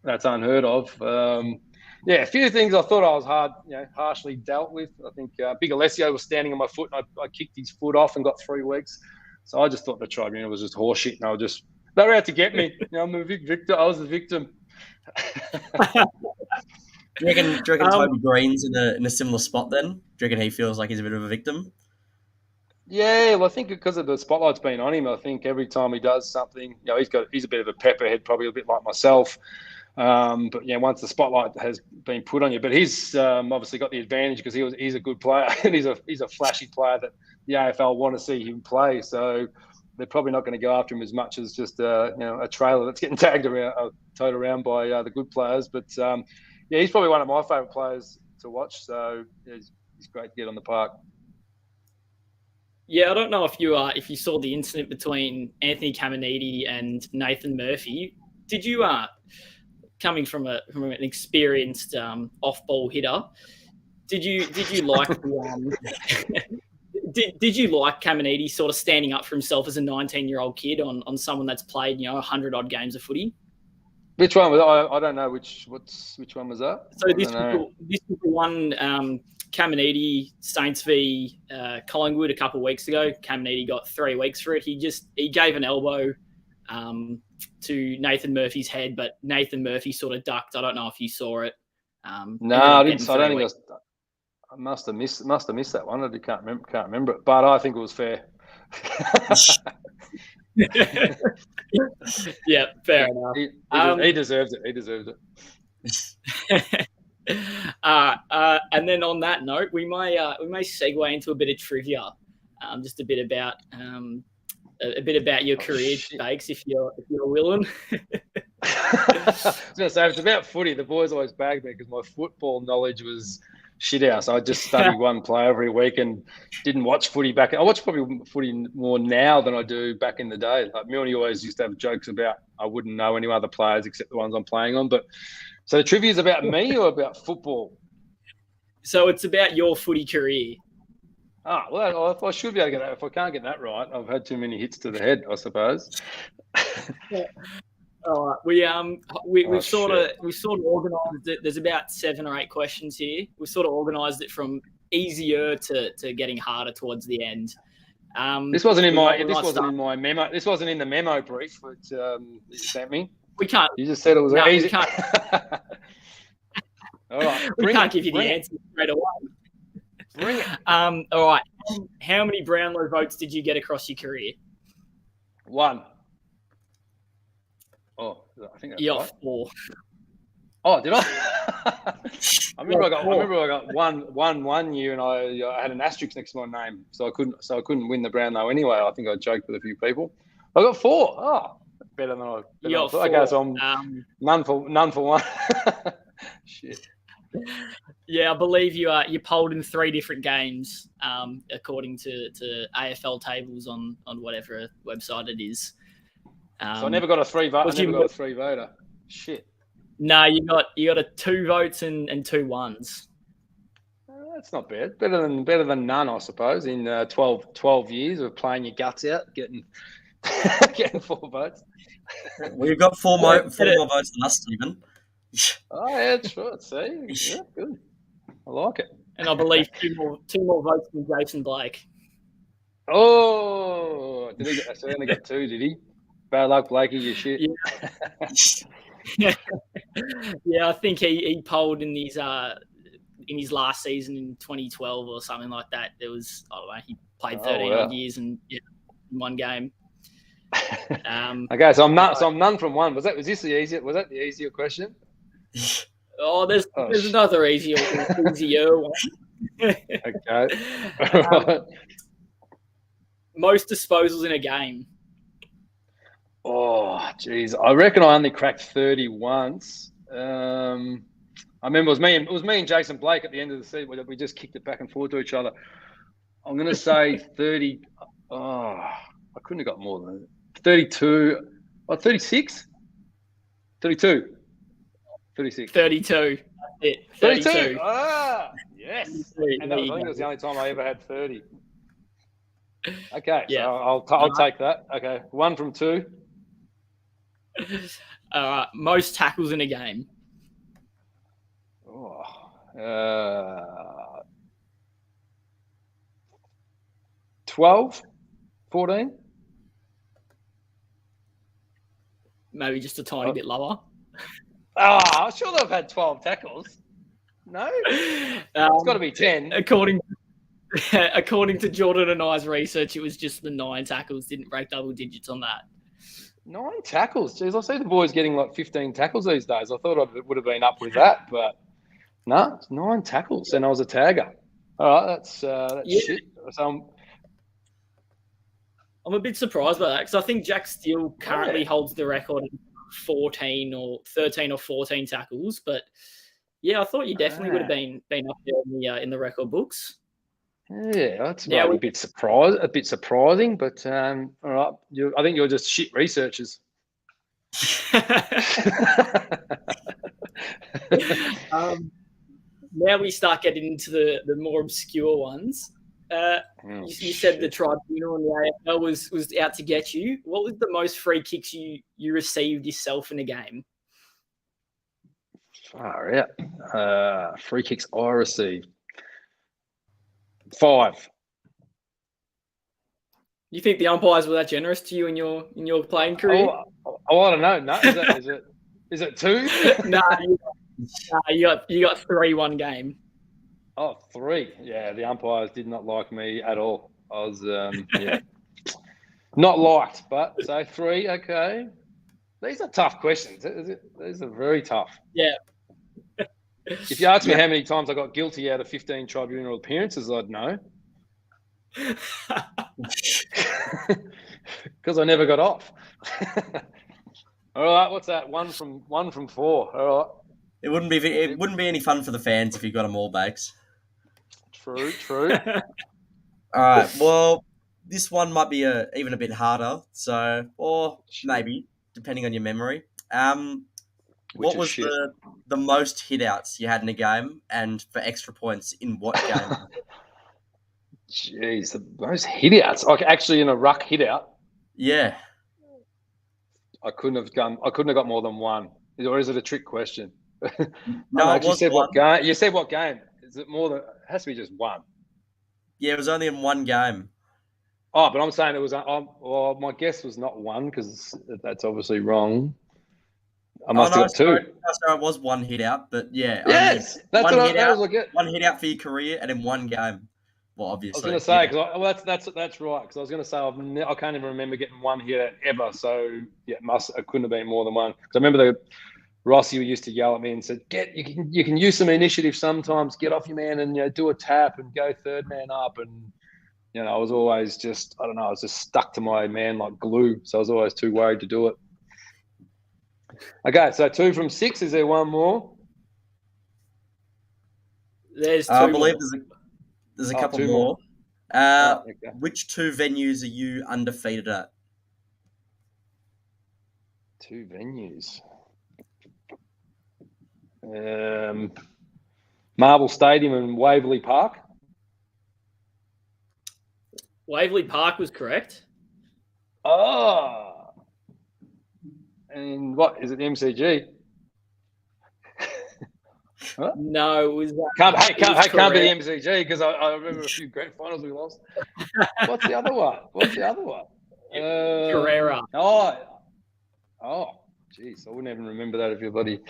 [SPEAKER 3] That's unheard of. A few things I thought I was harshly dealt with. I think Big Alessio was standing on my foot, and I kicked his foot off and got 3 weeks. So I just thought the tribunal was just horseshit, and they were out to get me. I'm a big victim. I was the victim.
[SPEAKER 2] Do you reckon Toby Green's in a similar spot then? Do you reckon he feels like he's a bit of a victim?
[SPEAKER 3] Yeah, well, I think because of the spotlight's been on him, I think every time he does something, he's a bit of a pepperhead, probably a bit like myself. But once the spotlight has been put on you, but he's obviously got the advantage because he's a good player and he's a flashy player that the AFL want to see him play. So they're probably not going to go after him as much as just a trailer that's getting towed around by the good players. But he's probably one of my favourite players to watch. So he's great to get on the park.
[SPEAKER 1] Yeah, I don't know if you saw the incident between Anthony Caminiti and Nathan Murphy. Did you coming from an experienced off-ball hitter, did you like did you like Caminiti sort of standing up for himself as a 19-year-old kid on someone that's played 100 odd games of footy?
[SPEAKER 3] Which one was I don't know which one was that?
[SPEAKER 1] So this was the one Caminiti Saints v Collingwood a couple of weeks ago. Caminiti got 3 weeks for it. He gave an elbow to Nathan Murphy's head, but Nathan Murphy sort of ducked. I don't know if you saw it.
[SPEAKER 3] No, I didn't. I don't think I must have missed that one. I can't remember it, but I think it was fair.
[SPEAKER 1] Yeah, fair enough.
[SPEAKER 3] He deserves it. He deserves it.
[SPEAKER 1] And then on that note, we may segue into a bit of trivia, just a bit about your career, Bakes, if you're willing.
[SPEAKER 3] I was going to say, if it's about footy, the boys always bag me because my football knowledge was shit house. I just study one player every week and didn't watch footy back. I watch probably footy more now than I do back in the day. Like Milne always used to have jokes about I wouldn't know any other players except the ones I'm playing on. But so the trivia is about me or about football?
[SPEAKER 1] So it's about your footy career.
[SPEAKER 3] Well, I should be able to get that. If I can't get that right, I've had too many hits to the head, I suppose.
[SPEAKER 1] All right. We've sort of organised it. There's about 7 or 8 questions here. We sort of organised it from easier to getting harder towards the end.
[SPEAKER 3] This wasn't in my memo. This wasn't in the memo brief that you sent me.
[SPEAKER 1] We can't.
[SPEAKER 3] You just said it was easy.
[SPEAKER 1] We can't.
[SPEAKER 3] All right.
[SPEAKER 1] We can't give you the answer straight away.
[SPEAKER 3] Bring it.
[SPEAKER 1] All right. How many Brownlow votes did you get across your career?
[SPEAKER 3] 1. Oh, I think that's right.
[SPEAKER 1] 4.
[SPEAKER 3] Oh, did I? I remember I got one year, and I had an asterisk next to my name, so I couldn't win the Brownlow anyway. I think I joked with a few people. I got 4. Oh, better than I.
[SPEAKER 1] You got 4.
[SPEAKER 3] Okay, so I'm none for one. Shit.
[SPEAKER 1] Yeah, I believe you polled in 3 different games, according to AFL tables on whatever website it is.
[SPEAKER 3] So I never got a 3 vote. I never got a 3 voter. Shit.
[SPEAKER 1] No, you got a 2 votes and 2 ones.
[SPEAKER 3] That's not bad. Better than none, I suppose. In 12 years of playing your guts out, getting 4 votes.
[SPEAKER 2] We've got 4 more votes than us, Stephen.
[SPEAKER 3] Oh yeah, sure. See, yeah, good. I like it.
[SPEAKER 1] And I believe 2 more votes from Jason Blake.
[SPEAKER 3] Oh, did he? So he only got 2, did he? Bad luck, Blakey. You shit.
[SPEAKER 1] Yeah. Yeah, I think he polled in his last season in 2012 or something like that. There was, I don't know, he played 13 odd years and in one game.
[SPEAKER 3] Okay, so I'm none from one. Was that the easier question?
[SPEAKER 1] There's another easier one.
[SPEAKER 3] Okay.
[SPEAKER 1] Most disposals in a game.
[SPEAKER 3] Oh, geez. I reckon I only cracked 30 once. I remember it was me and Jason Blake at the end of the season. We just kicked it back and forth to each other. I'm going to say 30. Oh, I couldn't have got more than that. 32. What, 36? 32. 36.
[SPEAKER 1] 32. That's it.
[SPEAKER 3] 32. Ah, yes. And I think it was the only time I ever had 30. Okay, yeah. So I'll take that. Okay, 1 from 2.
[SPEAKER 1] Most tackles in a game.
[SPEAKER 3] 12, 14.
[SPEAKER 1] Maybe just a tiny bit lower.
[SPEAKER 3] I'm sure they've had 12 tackles. No? It's got to be 10.
[SPEAKER 1] According to Jordan and I's research, it was just the 9 tackles. Didn't break double digits on that.
[SPEAKER 3] 9 tackles? Jeez, I see the boys getting like 15 tackles these days. I thought I would have been up with that, but no, it's 9 tackles, and I was a tagger. All right, that's shit. So
[SPEAKER 1] I'm a bit surprised by that because I think Jack Steele currently holds the record of 13 or 14 tackles. But yeah, I thought you definitely would have been up there in the record books.
[SPEAKER 3] Yeah, that's a bit surprising. But all right, I think you're just shit researchers.
[SPEAKER 1] Now we start getting into the more obscure ones. You said the tribunal in the AFL was out to get you. What was the most free kicks you received yourself in a game?
[SPEAKER 3] Far out. Free kicks I received 5.
[SPEAKER 1] You think the umpires were that generous to you in your playing career?
[SPEAKER 3] Oh, I don't know. No, is it 2?
[SPEAKER 1] No, you got 3 one game.
[SPEAKER 3] Oh, 3. Yeah, the umpires did not like me at all. I was not liked, but so 3. Okay, these are tough questions. These are very tough.
[SPEAKER 1] Yeah.
[SPEAKER 3] If you ask me how many times I got guilty out of 15 tribunal appearances, I'd know. Because I never got off. All right, what's that? 1 from 4. All right.
[SPEAKER 2] It wouldn't be any fun for the fans if you got them all, Bakes.
[SPEAKER 3] True.
[SPEAKER 2] All right. Well, this one might be even a bit harder. So, or maybe depending on your memory. What was the most hit-outs you had in a game, and for extra points in what game?
[SPEAKER 3] Jeez, the most hit-outs. Like actually in a ruck hit-out.
[SPEAKER 2] Yeah.
[SPEAKER 3] I couldn't have got more than 1. Or is it a trick question?
[SPEAKER 2] No,
[SPEAKER 3] you said what game? You said what game? Is it more than? It has to be just 1.
[SPEAKER 2] Yeah, it was only in 1 game.
[SPEAKER 3] Oh, but I'm saying it was. Well, my guess was not 1 because that's obviously wrong. I must have got 2.
[SPEAKER 2] Sorry, it was 1 hit out, but yeah.
[SPEAKER 3] Yes, that's what I was looking at.
[SPEAKER 2] 1 hit out for your career, and in 1 game. Well, obviously.
[SPEAKER 3] I was going to say that's right because I was going to say I can't even remember getting 1 hit out ever. So yeah, it couldn't have been more than 1 because I remember Rossi used to yell at me and said, you can use some initiative sometimes, get off your man and do a tap and go third man up. And I was always just, I don't know, I was just stuck to my man like glue. So I was always too worried to do it. Okay, so 2 from 6. Is there one more?
[SPEAKER 1] There's 2
[SPEAKER 2] I believe
[SPEAKER 1] more.
[SPEAKER 2] there's a couple
[SPEAKER 3] 2
[SPEAKER 2] more.
[SPEAKER 3] Okay.
[SPEAKER 2] Which 2 venues are you undefeated at?
[SPEAKER 3] 2 venues. Marble Stadium and Waverley Park.
[SPEAKER 1] Waverley Park was correct.
[SPEAKER 3] Oh. And what is it? The MCG? Huh?
[SPEAKER 1] No, it was.
[SPEAKER 3] Can't be
[SPEAKER 1] correct.
[SPEAKER 3] the MCG because I remember a few grand finals we lost. What's the other one?
[SPEAKER 1] Carrera.
[SPEAKER 3] Jeez, I wouldn't even remember that if you're bloody.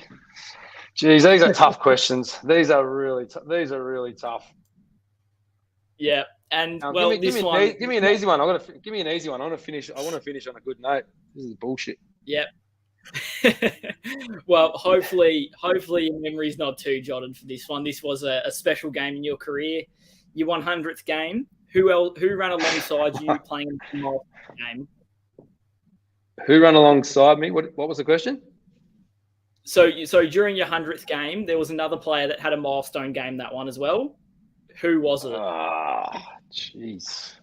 [SPEAKER 3] Jeez, these are tough questions. These are really tough.
[SPEAKER 1] Yeah, and
[SPEAKER 3] Give
[SPEAKER 1] well,
[SPEAKER 3] me
[SPEAKER 1] this
[SPEAKER 3] an easy one. Give me an easy one. I want to finish on a good note. This is bullshit.
[SPEAKER 1] Yep. Well, hopefully your memory's not too jotted for this one. This was a special game in your career, your 100th game. Who ran alongside you playing in the milestone game?
[SPEAKER 3] Who ran alongside me? What was the question?
[SPEAKER 1] So during your 100th game, there was another player that had a milestone game that one as well. Who was it?
[SPEAKER 3] Jeez.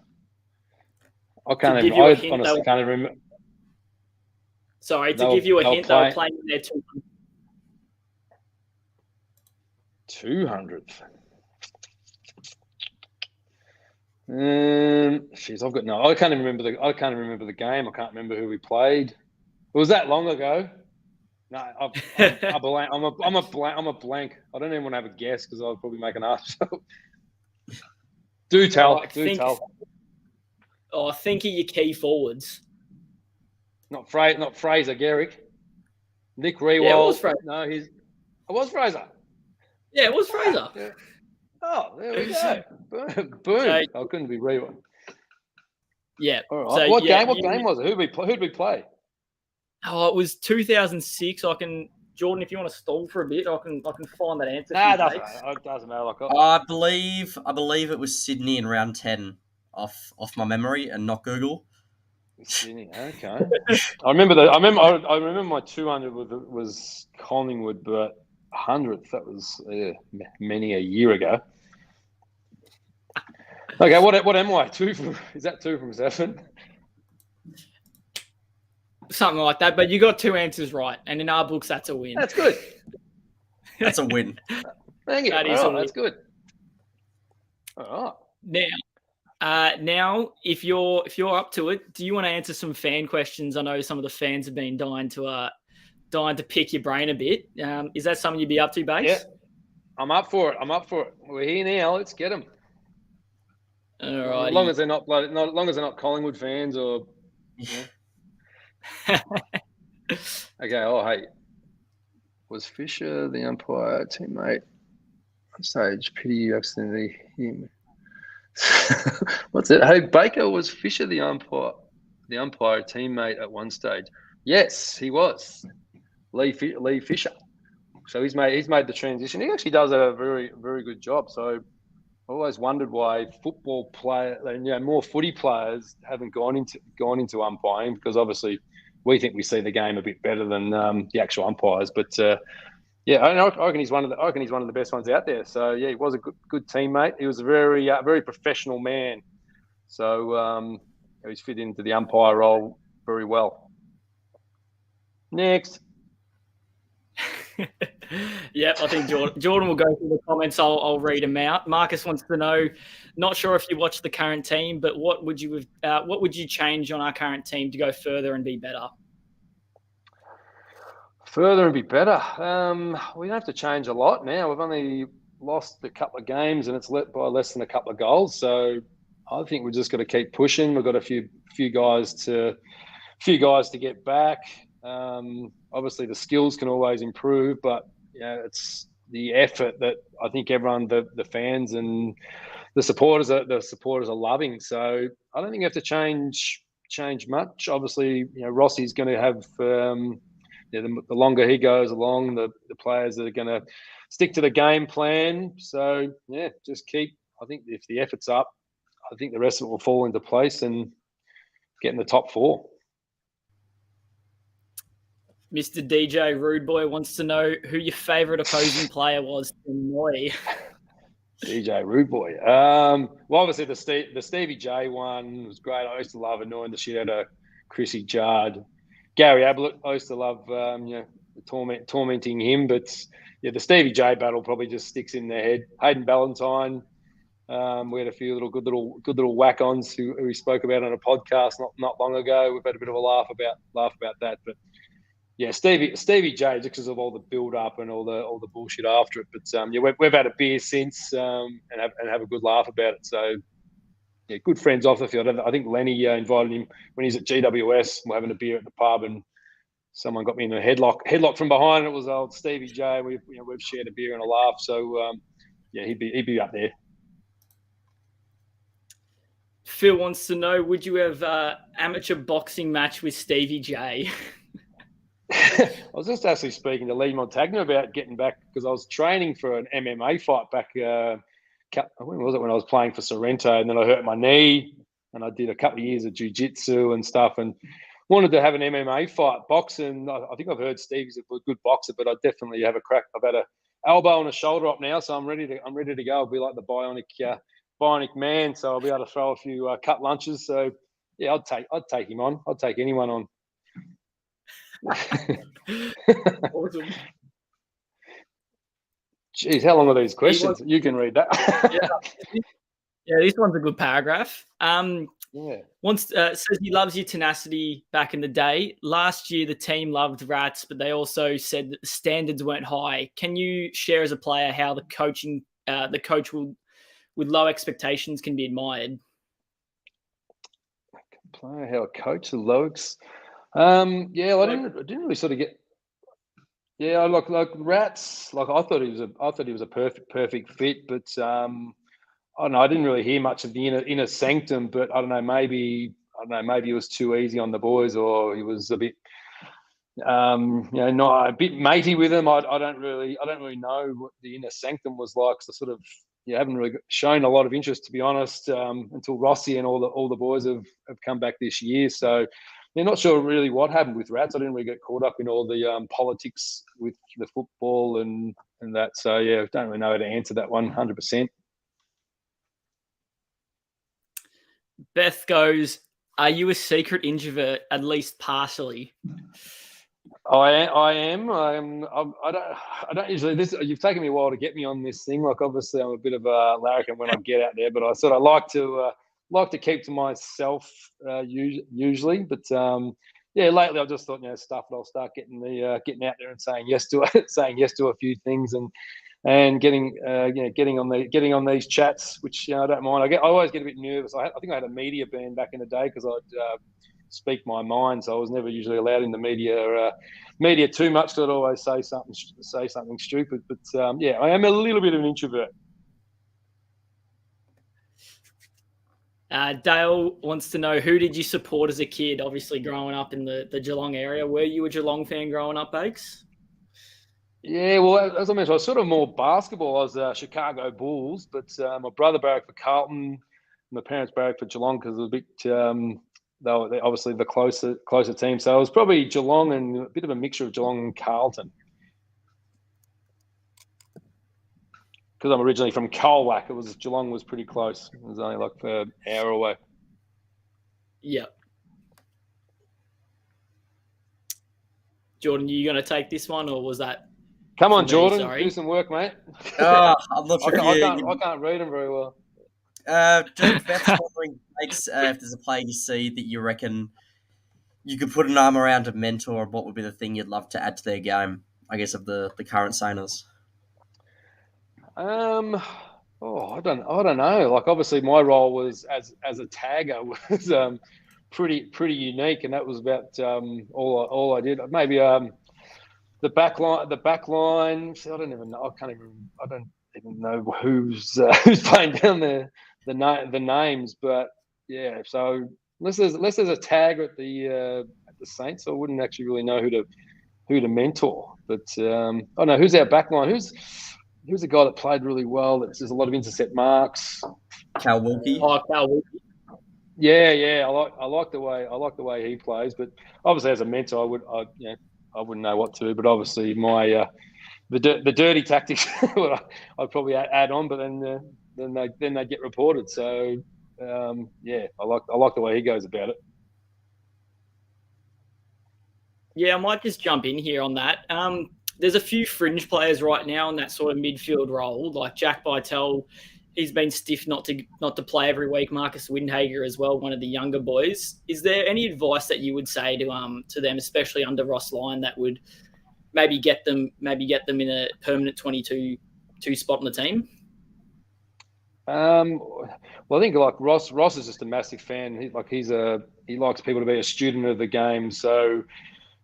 [SPEAKER 3] I honestly can't even remember.
[SPEAKER 1] Sorry, to give you a hint, they were playing in their
[SPEAKER 3] 200th. Jeez, I've got no. I can't even remember the game. I can't remember who we played. It was that long ago. No, I'm a blank. I don't even want to have a guess because I'll probably make an ass. Do tell. Think
[SPEAKER 1] of your key forwards.
[SPEAKER 3] Not Fraser Garrick. Nick Rewald.
[SPEAKER 1] Yeah, it was Fraser.
[SPEAKER 3] No, it was Fraser.
[SPEAKER 1] Yeah, it was Fraser.
[SPEAKER 3] Yeah. Oh, there we go. Boom. I couldn't be Rewald.
[SPEAKER 1] Yeah.
[SPEAKER 3] All right. So, what game was it? Who'd we play?
[SPEAKER 1] Oh, it was 2006. Jordan, if you want to stall for a bit, I can find that answer.
[SPEAKER 3] It doesn't matter.
[SPEAKER 2] I believe it was Sydney in round 10 off my memory and not Google.
[SPEAKER 3] Sydney, okay. I remember my 200 was Collingwood, but 100th that was many a year ago. Okay, what am I? Is that 2 from 7?
[SPEAKER 1] Something like that, but you got 2 answers right, and in our books, that's a win.
[SPEAKER 3] That's good.
[SPEAKER 2] That's a win.
[SPEAKER 3] Thank you.
[SPEAKER 1] That is a win.
[SPEAKER 3] That's good. All right.
[SPEAKER 1] Now, if you're up to it, do you want to answer some fan questions? I know some of the fans have been dying to pick your brain a bit. Is that something you'd be up to, Base?
[SPEAKER 3] Yeah, I'm up for it. We're here now. Let's get them.
[SPEAKER 1] All right.
[SPEAKER 3] As long as they're not Collingwood fans or. Okay. Oh, hey. Was Fisher the umpire teammate? On stage, pity you accidentally him. What's it? Hey, Baker, was Fisher the umpire teammate at one stage? Yes, he was. Lee Fisher. So he's made the transition. He actually does a very, very good job. So I've always wondered why football more footy players haven't gone into umpiring, because obviously we think we see the game a bit better than the actual umpires. But I reckon he's one of the best ones out there. So yeah, he was a good teammate. He was a very very professional man. So he's fit into the umpire role very well. Next.
[SPEAKER 1] Yep, I think Jordan will go through the comments. I'll read them out. Marcus wants to know, not sure if you watch the current team, but what would you change on our current team to go further and be better?
[SPEAKER 3] Further and be better. We don't have to change a lot now. We've only lost a couple of games and it's by less than a couple of goals. So I think we're just got to keep pushing. We've got a few guys to get back. Obviously the skills can always improve, but it's the effort that I think everyone, the fans and the supporters are loving. So I don't think you have to change much. Obviously, Rossi's going to have the longer he goes along, the players that are going to stick to the game plan. So yeah, just keep. I think if the effort's up, I think the rest of it will fall into place and get in the top 4.
[SPEAKER 1] Mr. DJ Rude Boy wants to know who your favourite opposing player was to annoy.
[SPEAKER 3] DJ Rude Boy. Well, obviously the Stevie J one was great. I used to love annoying the shit out of Chrissy Judd. Gary Ablett, I used to love tormenting him. But yeah, the Stevie J battle probably just sticks in their head. Hayden Ballantyne. We had a few good little whack-ons who we spoke about on a podcast not long ago. We've had a bit of a laugh about that, but yeah, Stevie J, just because of all the build up and all the bullshit after it. But yeah, we've had a beer since and have a good laugh about it. So yeah, good friends off the field. I think Lenny invited him when he's at GWS. We're having a beer at the pub, and someone got me in a headlock from behind. And it was old Stevie J. We've shared a beer and a laugh. So yeah, he'd be up there.
[SPEAKER 1] Phil wants to know, would you have amateur boxing match with Stevie J?
[SPEAKER 3] I was just actually speaking to Lee Montagna about getting back because I was training for an MMA fight back. When was it? When I was playing for Sorrento, and then I hurt my knee, and I did a couple of years of jiu-jitsu and stuff, and wanted to have an MMA fight. Boxing, I think I've heard Stevie's a good boxer, but I definitely have a crack. I've had a elbow and a shoulder up now, so I'm ready to go. I'll be like the bionic man, so I'll be able to throw a few cut lunches. So yeah, I'd take him on. I'd take anyone on.
[SPEAKER 1] Awesome.
[SPEAKER 3] Jeez, how long are these questions? You can read that.
[SPEAKER 1] Yeah, this one's a good paragraph.
[SPEAKER 3] Yeah.
[SPEAKER 1] Says he loves your tenacity back in the day. Last year, the team loved Rats, but they also said that the standards weren't high. Can you share as a player how the coach with low expectations can be admired?
[SPEAKER 3] Player, how a coach with low yeah, I didn't really sort of get. Yeah, like Rats. Like I thought he was a perfect fit, but I don't know. I didn't really hear much of the inner sanctum, but I don't know. Maybe he was too easy on the boys, or he was a bit, not a bit matey with them. I don't really know what the inner sanctum was like. So sort of, haven't really shown a lot of interest, to be honest, until Rossi and all the boys have come back this year. So. Yeah, not sure really what happened with Rats. I didn't really get caught up in all the politics with the football and that. So, yeah, don't really know how to answer that one 100%.
[SPEAKER 1] Beth goes, are you a secret introvert, at least partially?
[SPEAKER 3] I am. I don't usually. You've taken me a while to get me on this thing. Like, obviously, I'm a bit of a larrikin when I get out there, but I sort of like to keep to myself usually, but lately I've just thought, stuff it. I'll start getting out there and saying yes to a few things and getting on these chats, which I don't mind. I always get a bit nervous. I think I had a media ban back in the day because I'd speak my mind, so I was never usually allowed in the media too much. So I'd always say something stupid. But I am a little bit of an introvert.
[SPEAKER 1] Dale wants to know, who did you support as a kid, obviously growing up in the Geelong area? Were you a Geelong fan growing up, Bakes?
[SPEAKER 3] Yeah, well, as I mentioned, I was sort of more basketball. I was Chicago Bulls, but my brother barracked for Carlton. My parents barracked for Geelong because it was a bit, they were obviously the closer team. So it was probably Geelong and a bit of a mixture of Geelong and Carlton. Because I'm originally from Colwack, Geelong was pretty close. It was only like an hour away.
[SPEAKER 1] Yeah. Jordan, you going to take this one, or was that?
[SPEAKER 3] Come on, Jordan, do some work, mate.
[SPEAKER 2] I'm not sure.
[SPEAKER 3] I can't read them very well.
[SPEAKER 2] Beth's wondering if there's a player you see that you reckon you could put an arm around to mentor. What would be the thing you'd love to add to their game? I guess of the current Sainers.
[SPEAKER 3] I don't know. Like, obviously my role was as a tagger was pretty unique, and that was about all I did. Maybe the back line. I don't even know. I don't even know who's playing down the names, but yeah. So unless there's a tagger at the Saints, I wouldn't actually really know who to mentor. But I don't know who's our back line. He was a guy that played really well. There's a lot of intercept marks.
[SPEAKER 2] Cal Wilkie.
[SPEAKER 1] Oh, Cal Wilkie.
[SPEAKER 3] Yeah. I like the way he plays. But obviously, as a mentor, I wouldn't know what to do. But obviously, my the dirty tactics I'd probably add on. But then they get reported. So I like the way he goes about it.
[SPEAKER 1] Yeah, I might just jump in here on that. There's a few fringe players right now in that sort of midfield role, like Jack Bytel. He's been stiff not to play every week. Marcus Windhager as well, one of the younger boys. Is there any advice that you would say to them, especially under Ross Lyon, that would maybe get them in a permanent 22 spot on the team?
[SPEAKER 3] Well, I think like Ross is just a massive fan. He likes people to be a student of the game. So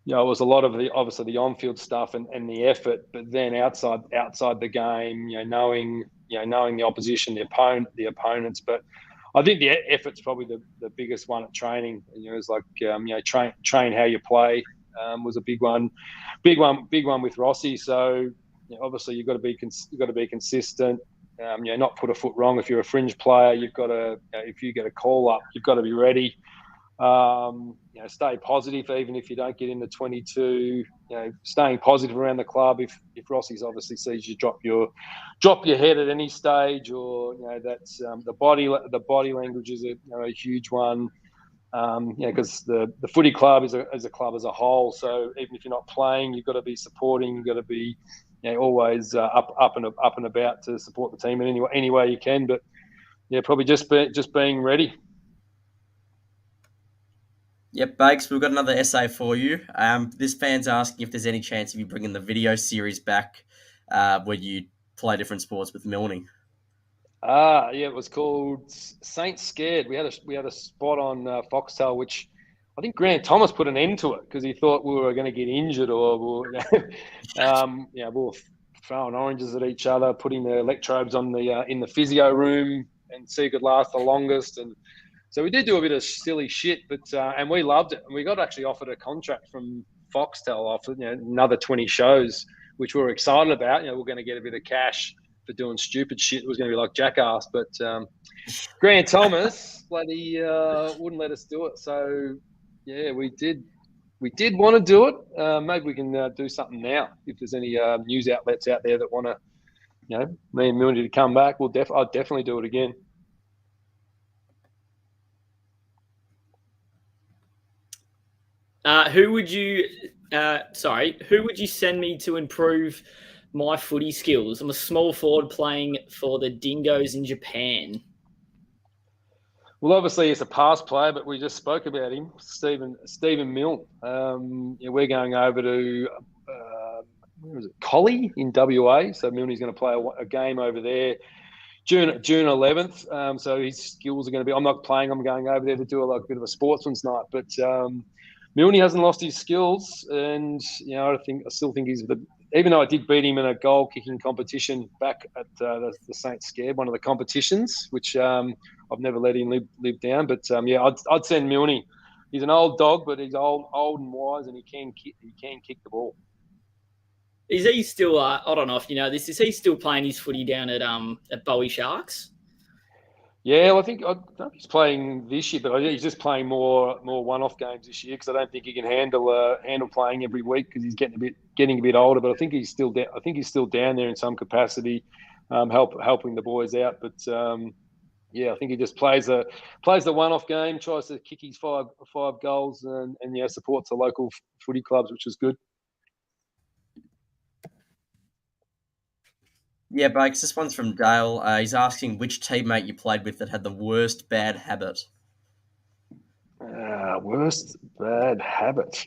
[SPEAKER 3] it was a lot of obviously the on-field stuff and the effort, but then outside the game, knowing the opposition, the opponents. But I think the effort's probably the biggest one at training. It's like train how you play was a big one with Rossi. So obviously you've got to be consistent. Not put a foot wrong. If you're a fringe player, you've got to if you get a call up, you've got to be ready. Stay positive even if you don't get in the 22. Staying positive around the club. If Rossi's obviously sees you drop your head at any stage, or that's the body language is a huge one. Because the footy club is a club as a whole. So even if you're not playing, you've got to be supporting. You've got to be always up and about to support the team in any way you can. But probably just being ready.
[SPEAKER 2] Yep, Bakes, we've got another essay for you. This fan's asking if there's any chance of you bringing the video series back where you play different sports with Milne.
[SPEAKER 3] It was called Saint Scared. We had a spot on Foxtel, which I think Grant Thomas put an end to it because he thought we were going to get injured or we were throwing oranges at each other, putting the electrodes on the in the physio room and see who could last the longest. And so we did do a bit of silly shit, but and we loved it. And we got actually offered a contract from Foxtel, offered another 20 shows, which we were excited about. We're going to get a bit of cash for doing stupid shit. It was going to be like Jackass, but Grant Thomas bloody wouldn't let us do it. So yeah, we did want to do it. Maybe we can do something now. If there's any news outlets out there that want to, me and Milne to come back, I'll definitely do it again.
[SPEAKER 1] Who would you send me to improve my footy skills? I'm a small forward playing for the Dingoes in Japan.
[SPEAKER 3] Well, obviously he's a past player, but we just spoke about him, Stephen Milne. We're going over to where was it, Collie in WA. So Milne's going to play a game over there June 11th. So his skills are going to be. I'm not playing. I'm going over there to do a bit of a sportsman's night. But Milne hasn't lost his skills, and I still think he's even though I did beat him in a goal kicking competition back at the St Scared, one of the competitions, which I've never let him live down. But I'd send Milne. He's an old dog, but he's old and wise, and he can kick the ball.
[SPEAKER 1] Is he still? I don't know if you know this. Is he still playing his footy down at Bowie Sharks?
[SPEAKER 3] Yeah, well, I don't know if he's playing this year, but he's just playing more one-off games this year because I don't think he can handle playing every week because he's getting a bit older. But I think he's still down there in some capacity, helping the boys out. But I think he just plays the one-off game, tries to kick his five goals, and supports the local footy clubs, which is good.
[SPEAKER 2] Yeah, Bakes, this one's from Dale. He's asking which teammate you played with that had the worst bad habit.
[SPEAKER 3] Worst bad habit.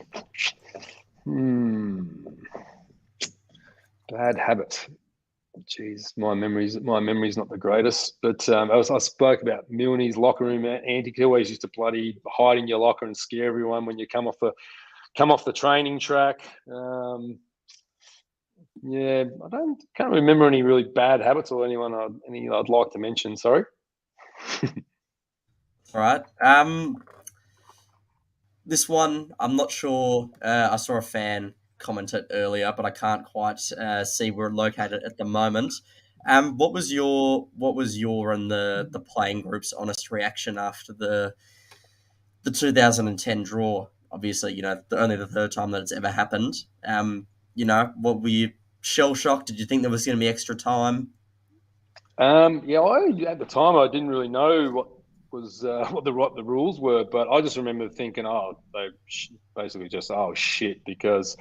[SPEAKER 3] Bad habit. Jeez, my memory's not the greatest. But I spoke about Milne's locker room antics. He always used to bloody hide in your locker and scare everyone when you come off the training track. I can't remember any really bad habits or anything I'd like to mention. Sorry.
[SPEAKER 2] All right. This one, I'm not sure. I saw a fan commented earlier, but I can't quite see where we're located at the moment. What was your and the playing group's honest reaction after the 2010 draw? Obviously, only the third time that it's ever happened. What were you shell shocked? Did you think there was going to be extra time?
[SPEAKER 3] At the time I didn't really know what was what the rules were, but I just remember thinking, oh, they basically just shit, because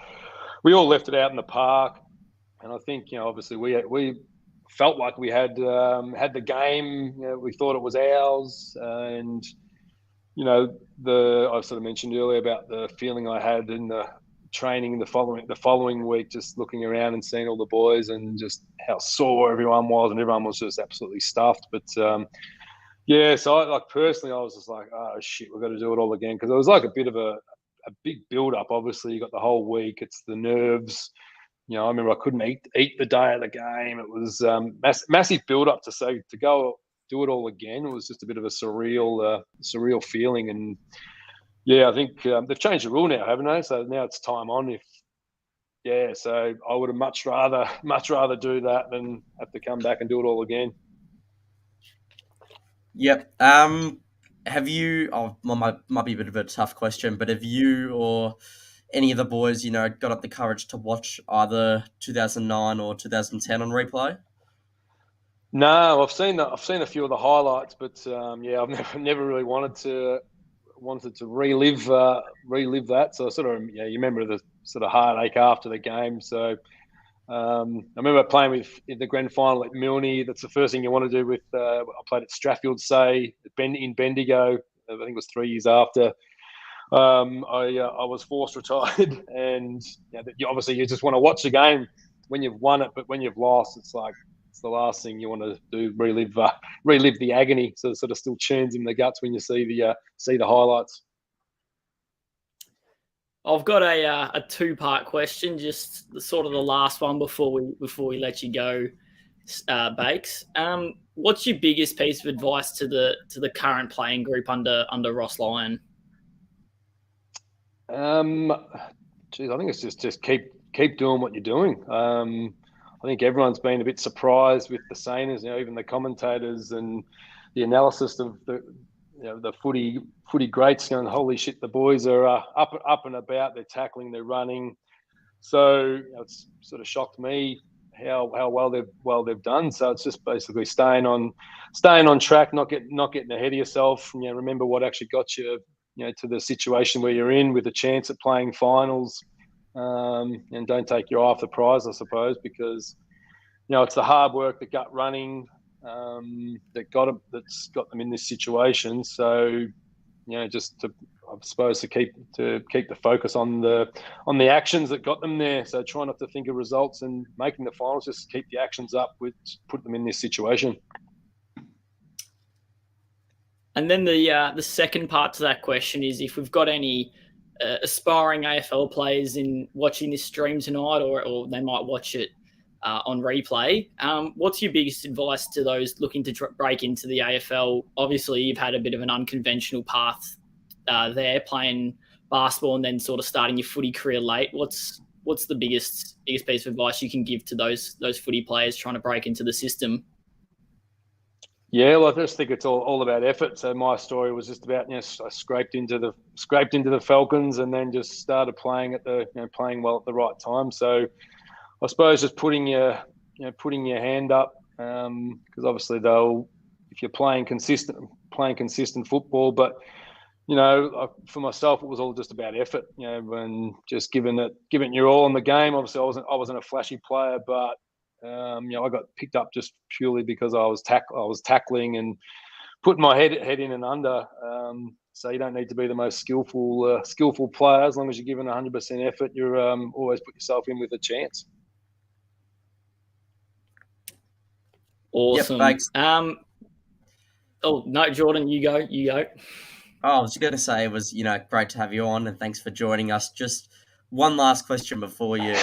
[SPEAKER 3] we all left it out in the park, and I think obviously we felt like we had the game. We thought it was ours, and I sort of mentioned earlier about the feeling I had in the training the following week, just looking around and seeing all the boys and just how sore everyone was, and everyone was just absolutely stuffed. But so I personally, I was just like, oh shit, we've got to do it all again, because it was like a bit of a big build up. Obviously, you got the whole week. It's the nerves. I remember I couldn't eat the day of the game. It was massive build up to go do it all again. It was just a bit of a surreal feeling. And I think they've changed the rule now, haven't they? So now it's time on. So I would have much rather do that than have to come back and do it all again.
[SPEAKER 2] Yep. Have you? Might be a bit of a tough question, but have you or any of the boys, got up the courage to watch either 2009 or 2010 on replay?
[SPEAKER 3] No, I've seen a few of the highlights, but I've never really wanted to relive that. So sort of, you remember the sort of heartache after the game. So I remember playing with in the grand final at Milne. That's the first thing you want to do with. I played at Strathfield, in Bendigo. I think it was 3 years after. I was forced retired, and obviously you just want to watch the game when you've won it, but when you've lost, it's like it's the last thing you want to do. Relive the agony. So it sort of still churns in the guts when you see the highlights.
[SPEAKER 1] I've got a two-part question, just sort of the last one before we let you go, Bakes. What's your biggest piece of advice to the current playing group under Ross Lyon?
[SPEAKER 3] I think it's just keep doing what you're doing. I think everyone's been a bit surprised with the Saners, even the commentators and the analysis of the footy greats going, holy shit, the boys are up and about, they're tackling, they're running. So it's sort of shocked me how well they've done. So it's just basically staying on track, not getting ahead of yourself. Remember what actually got you to the situation where you're in, with a chance at playing finals, and don't take your eye off the prize, I suppose, because it's the hard work, the gut running, that's got them in this situation. So just to, I suppose, to keep the focus on the actions that got them there. So try not to think of results and making the finals. Just keep the actions up, put them in this situation.
[SPEAKER 1] And then the second part to that question is, if we've got any aspiring AFL players in watching this stream tonight, or they might watch it on replay, what's your biggest advice to those looking to break into the AFL? Obviously, you've had a bit of an unconventional path there, playing basketball and then sort of starting your footy career late. What's the biggest piece of advice you can give to those footy players trying to break into the system?
[SPEAKER 3] Yeah, well, I just think it's all about effort. So my story was just about, I scraped into the Falcons and then just started playing playing well at the right time. So I suppose just putting your hand up, because obviously if you're playing consistent football, but for myself, it was all just about effort, and just giving it your all in the game. Obviously, I wasn't a flashy player, but I got picked up just purely because I was tackling and putting my head in and under. So you don't need to be the most skillful player. As long as you're giving 100% effort, you're always put yourself in with a chance.
[SPEAKER 1] Awesome.
[SPEAKER 2] Yep,
[SPEAKER 1] oh no, Jordan, you go.
[SPEAKER 2] Oh, I was going to say it was great to have you on, and thanks for joining us. Just one last question before you.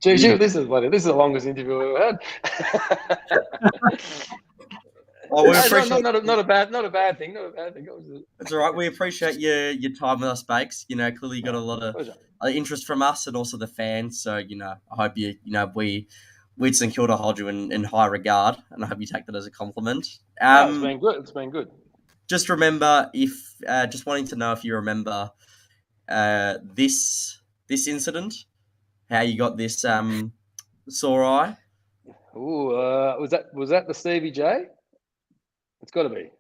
[SPEAKER 3] This is the longest interview we've ever had.
[SPEAKER 2] Well, we appreciate
[SPEAKER 3] not a bad thing.
[SPEAKER 2] It's all right. We appreciate your time with us, Bakes. Clearly you got a lot interest from us and also the fans. So I hope we St Kilda hold you in high regard, and I hope you take that as a compliment.
[SPEAKER 3] No, it's been good. It's been good.
[SPEAKER 2] Just remember just wanting to know if you remember this incident, how you got this sore eye.
[SPEAKER 3] Ooh, was that the Stevie J? It's got to be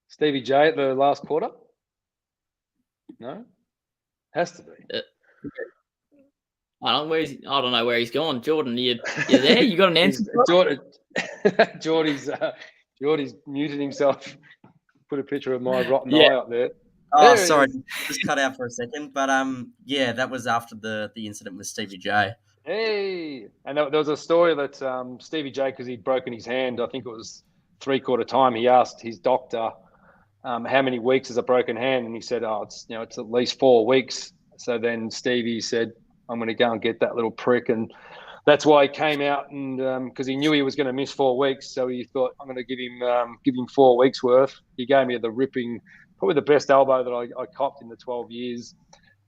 [SPEAKER 3] Stevie J at the last quarter. No, has to be.
[SPEAKER 1] I don't know where he's gone. Jordan, you there? You got an answer?
[SPEAKER 3] Geordie's muted himself. Put a picture of my rotten
[SPEAKER 1] Yeah.
[SPEAKER 3] eye up there.
[SPEAKER 2] Oh, sorry, just cut out for a second. But that was after the incident with Stevie J.
[SPEAKER 3] Hey, and there was a story that Stevie J, because he'd broken his hand, I think it was 3/4 time, he asked his doctor how many weeks is a broken hand, and he said, "Oh, it's at least 4 weeks." So then Stevie said, "I'm going to go and get that little prick," and that's why he came out, and because he knew he was going to miss 4 weeks, so he thought, "I'm going to give him 4 weeks worth." He gave me probably the best elbow that I copped in the 12 years.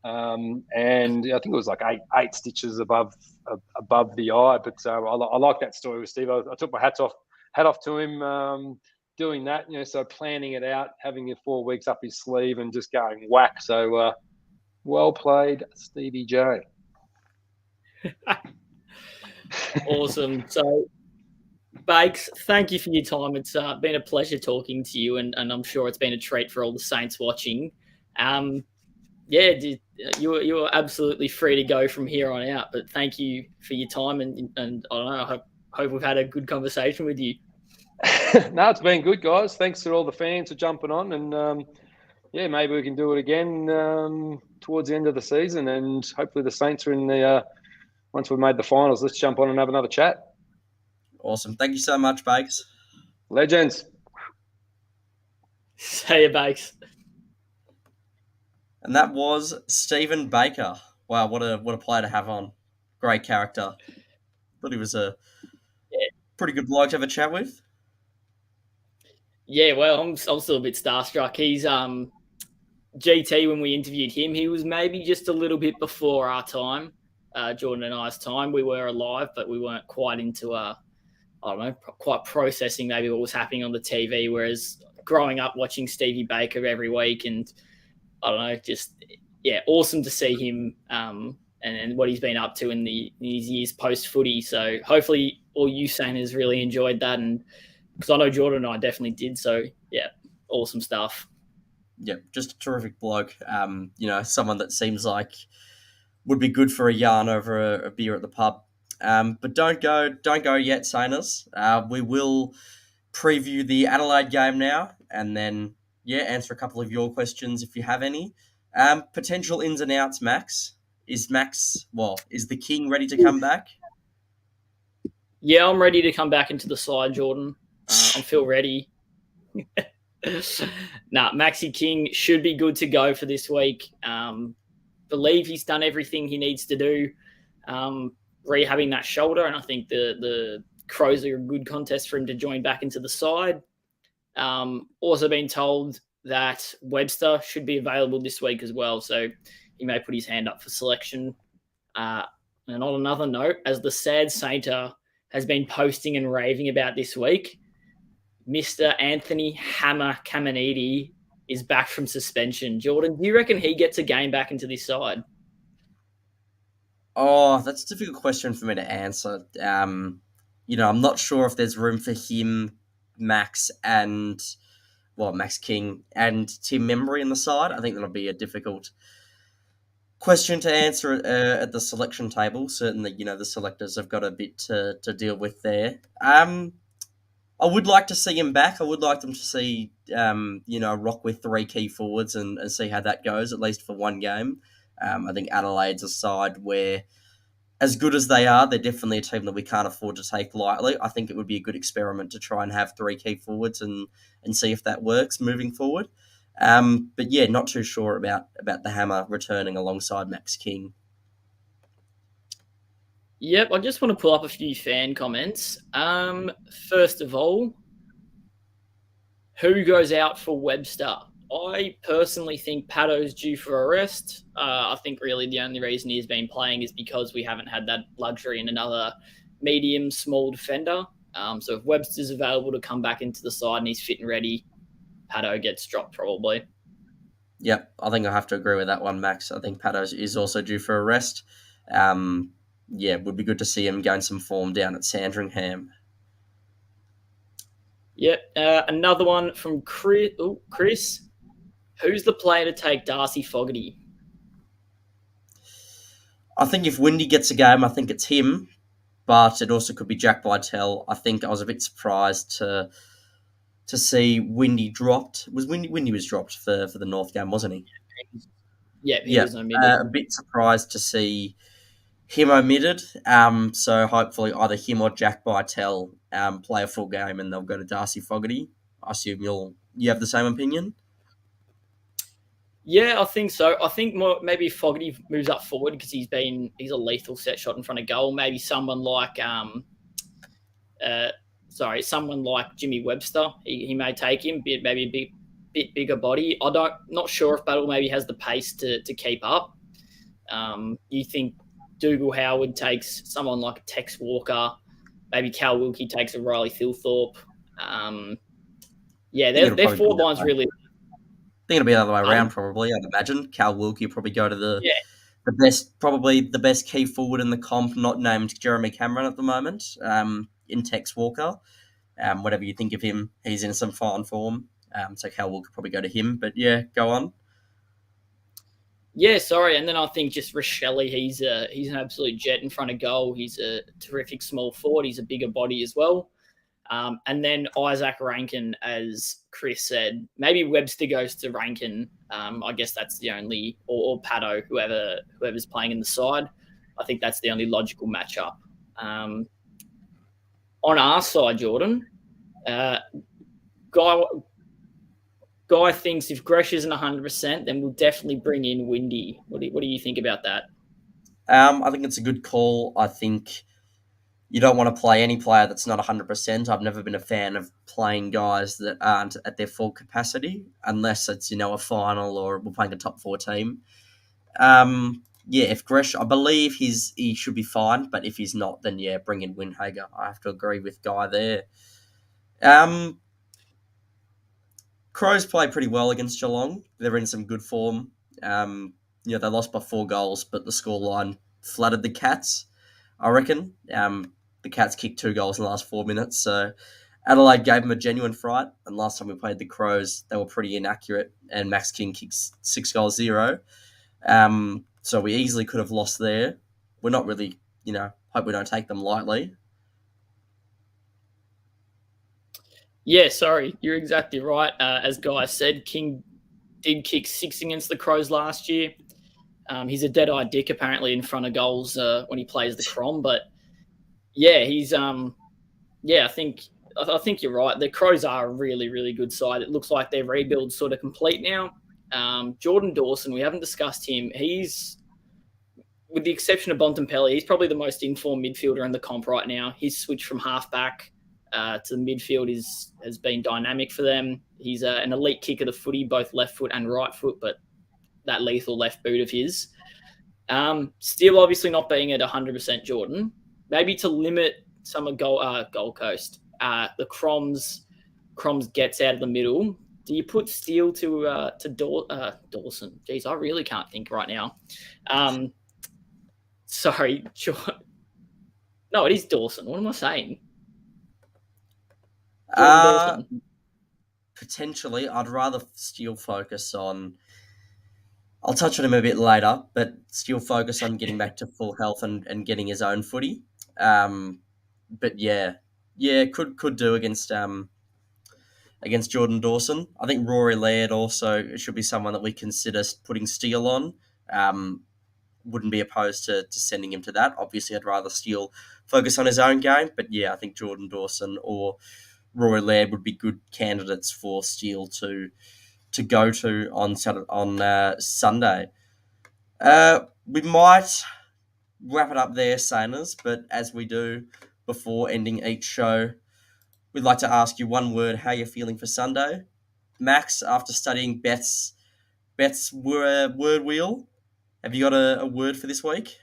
[SPEAKER 3] And I think it was like eight stitches above the eye. But I like that story with Steve. I took my hat off to him doing that. So planning it out, having it 4 weeks up his sleeve, and just going whack. So well played, Stevie J.
[SPEAKER 1] Awesome. So, Bakes, thank you for your time. It's been a pleasure talking to you, and I'm sure it's been a treat for all the Saints watching. You were absolutely free to go from here on out. But thank you for your time, and I don't know. I hope we've had a good conversation with you.
[SPEAKER 3] No, it's been good, guys. Thanks to all the fans for jumping on, and maybe we can do it again towards the end of the season, and hopefully the Saints are in the once we've made the finals. Let's jump on and have another chat.
[SPEAKER 2] Awesome. Thank you so much, Bakes.
[SPEAKER 3] Legends.
[SPEAKER 1] See you, Bakes.
[SPEAKER 2] And that was Stephen Baker. Wow, what a player to have on. Great character. Thought he was a pretty good bloke to have a chat with.
[SPEAKER 1] Yeah, well, I'm still a bit starstruck. He's GT, when we interviewed him, he was maybe just a little bit before our time, Jordan and I's time. We were alive, but we weren't quite into quite processing maybe what was happening on the TV. Whereas growing up watching Stevie Baker every week, and awesome to see him and what he's been up to in his years post footy. So hopefully all you Saints really enjoyed that, and because I know Jordan and I definitely did. So yeah, awesome stuff.
[SPEAKER 2] Yeah, just a terrific bloke. Someone that seems like would be good for a yarn over a beer at the pub. But don't go yet, Saints. We will preview the Adelaide game now, and then answer a couple of your questions if you have any. Potential ins and outs, Max. Is the King ready to come back?
[SPEAKER 1] Yeah, I'm ready to come back into the side, Jordan. I feel ready. Maxi King should be good to go for this week. Believe he's done everything he needs to do, rehabbing that shoulder, and I think the Crows are a good contest for him to join back into the side. Also been told that Webster should be available this week as well, so he may put his hand up for selection. And on another note, as the sad Sainter has been posting and raving about this week, Mr. Anthony Hammer Caminiti is back from suspension. Jordan, do you reckon he gets a game back into this side?
[SPEAKER 2] Oh, that's a difficult question for me to answer. I'm not sure if there's room for him, Max King and Tim Membry in the side. I think that'll be a difficult question to answer at the selection table. Certainly, the selectors have got a bit to deal with there. I would like to see him back. I would like them to see, rock with 3 key forwards and see how that goes, at least for one game. I think Adelaide's a side where, as good as they are, they're definitely a team that we can't afford to take lightly. I think it would be a good experiment to try and have 3 key forwards and see if that works moving forward. But yeah, not too sure about the Hammer returning alongside Max King.
[SPEAKER 1] Yep, I just want to pull up a few fan comments. First of all, who goes out for Webster? I personally think Pato's due for a rest. I think really the only reason he's been playing is because we haven't had that luxury in another medium, small defender. So if Webster's available to come back into the side and he's fit and ready, Pato gets dropped probably.
[SPEAKER 2] Yep, I think I have to agree with that one, Max. I think Pato is also due for a rest. Yeah, it would be good to see him gain some form down at Sandringham.
[SPEAKER 1] Yep. Another one from Chris. Ooh, Chris. Who's the player to take Darcy Fogarty?
[SPEAKER 2] I think if Windy gets a game, I think it's him, but it also could be Jack Vitale. I think I was a bit surprised to see Windy dropped. Was Windy was dropped for the North game, wasn't he?
[SPEAKER 1] Yeah, he
[SPEAKER 2] Yeah,
[SPEAKER 1] was omitted.
[SPEAKER 2] a bit surprised to see him omitted. So hopefully either him or Jack Vitale play a full game and they'll go to Darcy Fogarty. I assume you have the same opinion.
[SPEAKER 1] Yeah, I think so. I think maybe Fogarty moves up forward because he's a lethal set shot in front of goal. Maybe someone like someone like Jimmy Webster. He may take him, maybe a bit bigger body. Not sure if Battle maybe has the pace to keep up. You think Dougal Howard takes someone like a Tex Walker, maybe Cal Wilkie takes a Riley Thilthorpe. Their forward line's really.
[SPEAKER 2] I think it'll be the other way around, probably. I'd imagine Cal Wilkie probably go to the the best key forward in the comp, not named Jeremy Cameron at the moment. In Tex Walker, whatever you think of him, he's in some fine form. So Cal Walker probably go to him. But yeah, go on.
[SPEAKER 1] Yeah, sorry. And then I think just Rochelle, he's an absolute jet in front of goal. He's a terrific small forward. He's a bigger body as well. And then Isaac Rankin, as Chris said, maybe Webster goes to Rankin. I guess that's the only, or Pato, whoever's playing in the side. I think that's the only logical matchup. On our side, Jordan, Guy thinks if Gresh isn't 100%, then we'll definitely bring in Windy. What do you think about that?
[SPEAKER 2] I think it's a good call. I think you don't want to play any player that's not 100%. I've never been a fan of playing guys that aren't at their full capacity, unless it's, a final or we're playing a top 4 team. If Gresh, I believe he should be fine, but if he's not, then yeah, bring in Windhager. I have to agree with Guy there. Crows play pretty well against Geelong. They're in some good form. They lost by 4 goals, but the scoreline flattered the Cats, I reckon. The Cats kicked 2 goals in the last 4 minutes, so Adelaide gave them a genuine fright. And last time we played the Crows, they were pretty inaccurate, and Max King kicked 6 goals 0. So we easily could have lost there. We're not really, hope we don't take them lightly.
[SPEAKER 1] Yeah, sorry, you're exactly right. As Guy said, King did kick 6 against the Crows last year. He's a dead-eyed dick apparently in front of goals when he plays the Crom, but yeah, he's I think you're right. The Crows are a really, really good side. It looks like their rebuild's sort of complete now. Jordan Dawson, we haven't discussed him. He's, with the exception of Bontempelli, he's probably the most informed midfielder in the comp right now. His switch from halfback to the midfield has been dynamic for them. He's an elite kick of the footy, both left foot and right foot, but that lethal left boot of his. Still obviously not being at 100% Jordan. Maybe to limit some of Gold Coast, the Croms gets out of the middle. Do you put Steele to Dawson? Jeez, I really can't think right now. Sorry. No, it is Dawson. What am I saying?
[SPEAKER 2] Dawson. Potentially, I'd rather Steele focus on... I'll touch on him a bit later, but still focus on getting back to full health and getting his own footy. But could do against Jordan Dawson. I think Rory Laird also should be someone that we consider putting Steele on. Wouldn't be opposed to sending him to that. Obviously, I'd rather Steele focus on his own game, but yeah, I think Jordan Dawson or Rory Laird would be good candidates for Steele to go to on Sunday. We might wrap it up there, Saners, but as we do before ending each show, we'd like to ask you one word, how you're feeling for Sunday. Max, after studying Beth's word wheel, have you got a word for this week?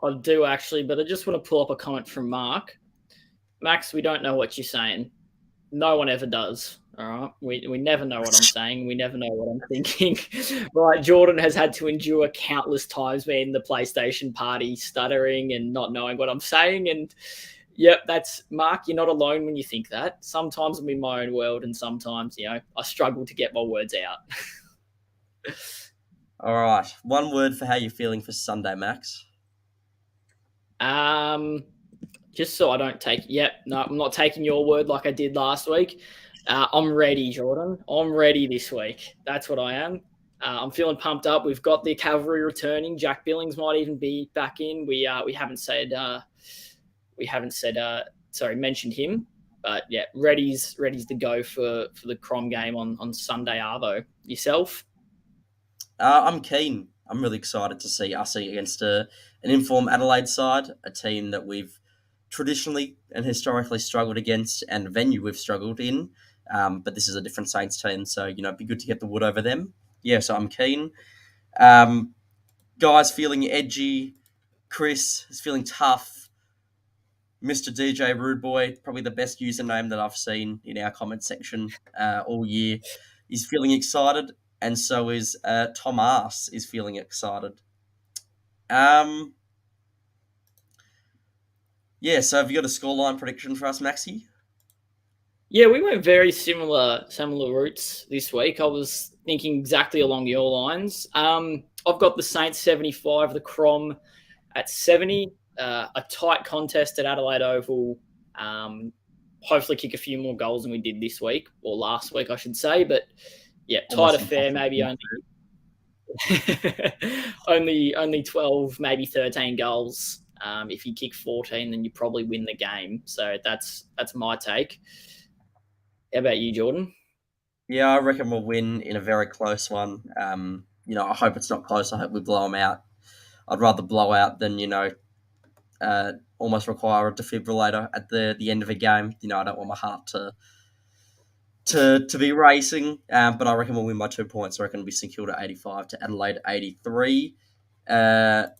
[SPEAKER 1] I do actually, but I just want to pull up a comment from Mark. Max, we don't know what you're saying. No one ever does. All right. We never know what I'm saying. We never know what I'm thinking. Right. Jordan has had to endure countless times being the PlayStation party, stuttering and not knowing what I'm saying. And yep, that's Mark. You're not alone when you think that. Sometimes I'm in my own world, and sometimes, I struggle to get my words out.
[SPEAKER 2] All right. One word for how you're feeling for Sunday, Max.
[SPEAKER 1] Just so I don't take. Yep, no, I'm not taking your word like I did last week. I'm ready, Jordan. I'm ready this week. That's what I am. I'm feeling pumped up. We've got the cavalry returning. Jack Billings might even be back in. We haven't said mentioned him, but yeah, ready's to go for the Crom game on Sunday. Arvo, yourself?
[SPEAKER 2] I'm keen. I'm really excited to see us against an informed Adelaide side, a team that we've traditionally and historically struggled against, and a venue we've struggled in. But this is a different Saints team, so it'd be good to get the wood over them. Yeah, so I'm keen. Guys feeling edgy. Chris is feeling tough. Mr. DJ Rude Boy, probably the best username that I've seen in our comment section all year. He's feeling excited, and so is Tom Arse is feeling excited. Yeah, so have you got a scoreline prediction for us, Maxi?
[SPEAKER 1] Yeah, we went very similar routes this week. I was thinking exactly along your lines. I've got the Saints 75, the Crom at 70. A tight contest at Adelaide Oval. Hopefully kick a few more goals than we did this week, or last week, I should say. But yeah, tight affair, maybe only 12, maybe 13 goals. If you kick 14, then you probably win the game. So that's my take. How about you, Jordan?
[SPEAKER 2] Yeah, I reckon we'll win in a very close one. I hope it's not close. I hope we blow them out. I'd rather blow out than almost require a defibrillator at the end of a game. I don't want my heart to be racing. But I reckon we'll win by 2 points. I reckon it'll be St Kilda 85 to Adelaide 83. Guy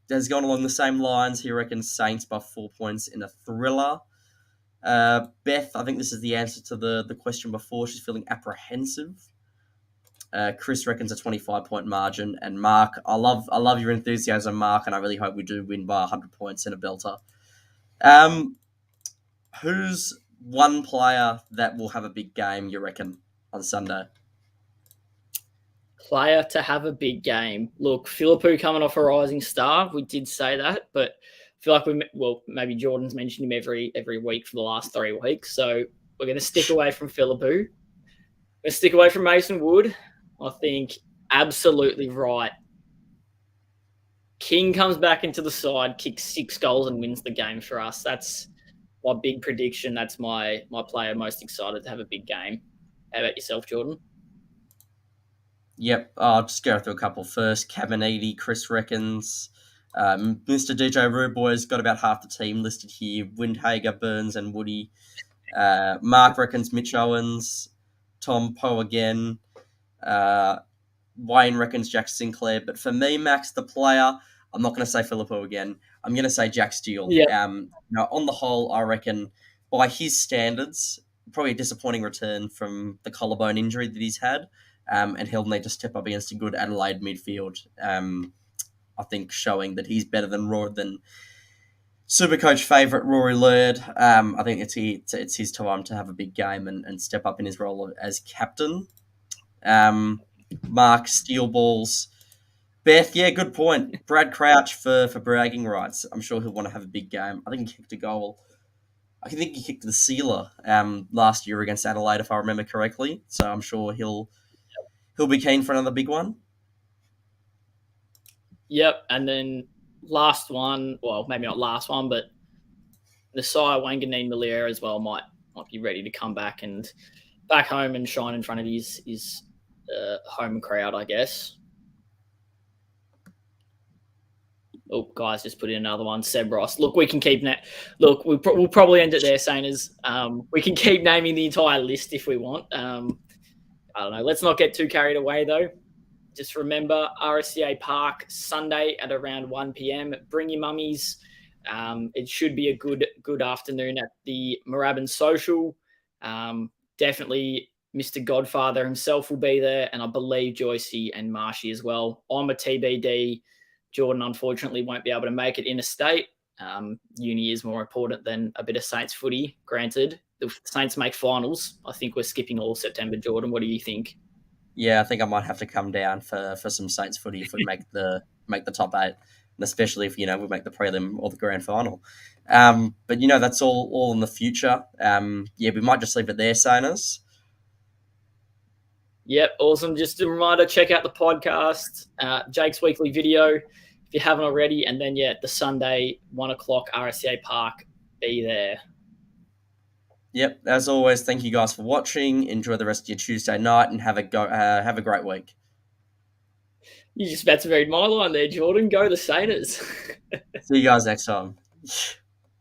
[SPEAKER 2] has gone along the same lines. He reckons Saints by 4 points in a thriller. Beth, I think this is the answer to the question before. She's feeling apprehensive. Chris reckons a 25-point margin, and Mark, I love your enthusiasm, Mark, and I really hope we do win by 100 points in a belter. Who's one player that will have a big game, you reckon, on Sunday?
[SPEAKER 1] Player to have a big game. Look, Philippou coming off a rising star. We did say that, but I feel like maybe Jordan's mentioned him every week for the last 3 weeks. So we're going to stick away from Philippou. We're going to stick away from Mason Wood. I think absolutely right. King comes back into the side, kicks 6 goals and wins the game for us. That's my big prediction. That's my player most excited to have a big game. How about yourself, Jordan?
[SPEAKER 2] Yep, I'll just go through a couple first. Cabaniti, Chris reckons. Mr. DJ Rude Boy's got about half the team listed here. Windhager, Burns, and Woody. Mark reckons Mitch Owens. Tom Poe again. Wayne reckons Jack Sinclair. But for me, Max, the player, I'm not going to say Philippou again. I'm going to say Jack Steele.
[SPEAKER 1] Yep.
[SPEAKER 2] On the whole, I reckon by his standards, probably a disappointing return from the collarbone injury that he's had. And he'll need to step up against a good Adelaide midfield. I think showing that he's better than Supercoach favourite Rory Laird. I think it's his time to have a big game and step up in his role as captain. Mark, steel balls. Beth, yeah, good point. Brad Crouch for bragging rights. I'm sure he'll want to have a big game. I think he kicked a goal. I think he kicked the sealer last year against Adelaide, if I remember correctly. So I'm sure he'll be keen for another big one.
[SPEAKER 1] Yep, and then last one, well, maybe not last one, but Nasiah Wanganeen Malaire as well might be ready to come back home and shine in front of his home crowd, I guess. Oh, guys, just put in another one. Seb Ross. Look, we can keep Look, we'll probably end it there, Sainers. We can keep naming the entire list if we want. I don't know. Let's not get too carried away, though. Just remember, RSCA Park, Sunday at around 1 p.m. Bring your mummies. It should be a good afternoon at the Moorabbin Social. Definitely Mr. Godfather himself will be there, and I believe Joycey and Marshy as well. I'm a TBD. Jordan, unfortunately, won't be able to make it interstate. Uni is more important than a bit of Saints footy. Granted, the Saints make finals. I think we're skipping all September. Jordan, what do you think?
[SPEAKER 2] Yeah, I think I might have to come down for some Saints footy if we make the top 8, and especially if we make the prelim or the grand final. But that's all in the future. Yeah, we might just leave it there, Sainers.
[SPEAKER 1] Yep, awesome. Just a reminder, check out the podcast, Jake's weekly video, if you haven't already. And then, the Sunday, 1 o'clock, RSCA Park, be there.
[SPEAKER 2] Yep, as always, thank you guys for watching. Enjoy the rest of your Tuesday night and have a great week.
[SPEAKER 1] You just about to read my line there, Jordan. Go the Sainers.
[SPEAKER 2] See you guys next time.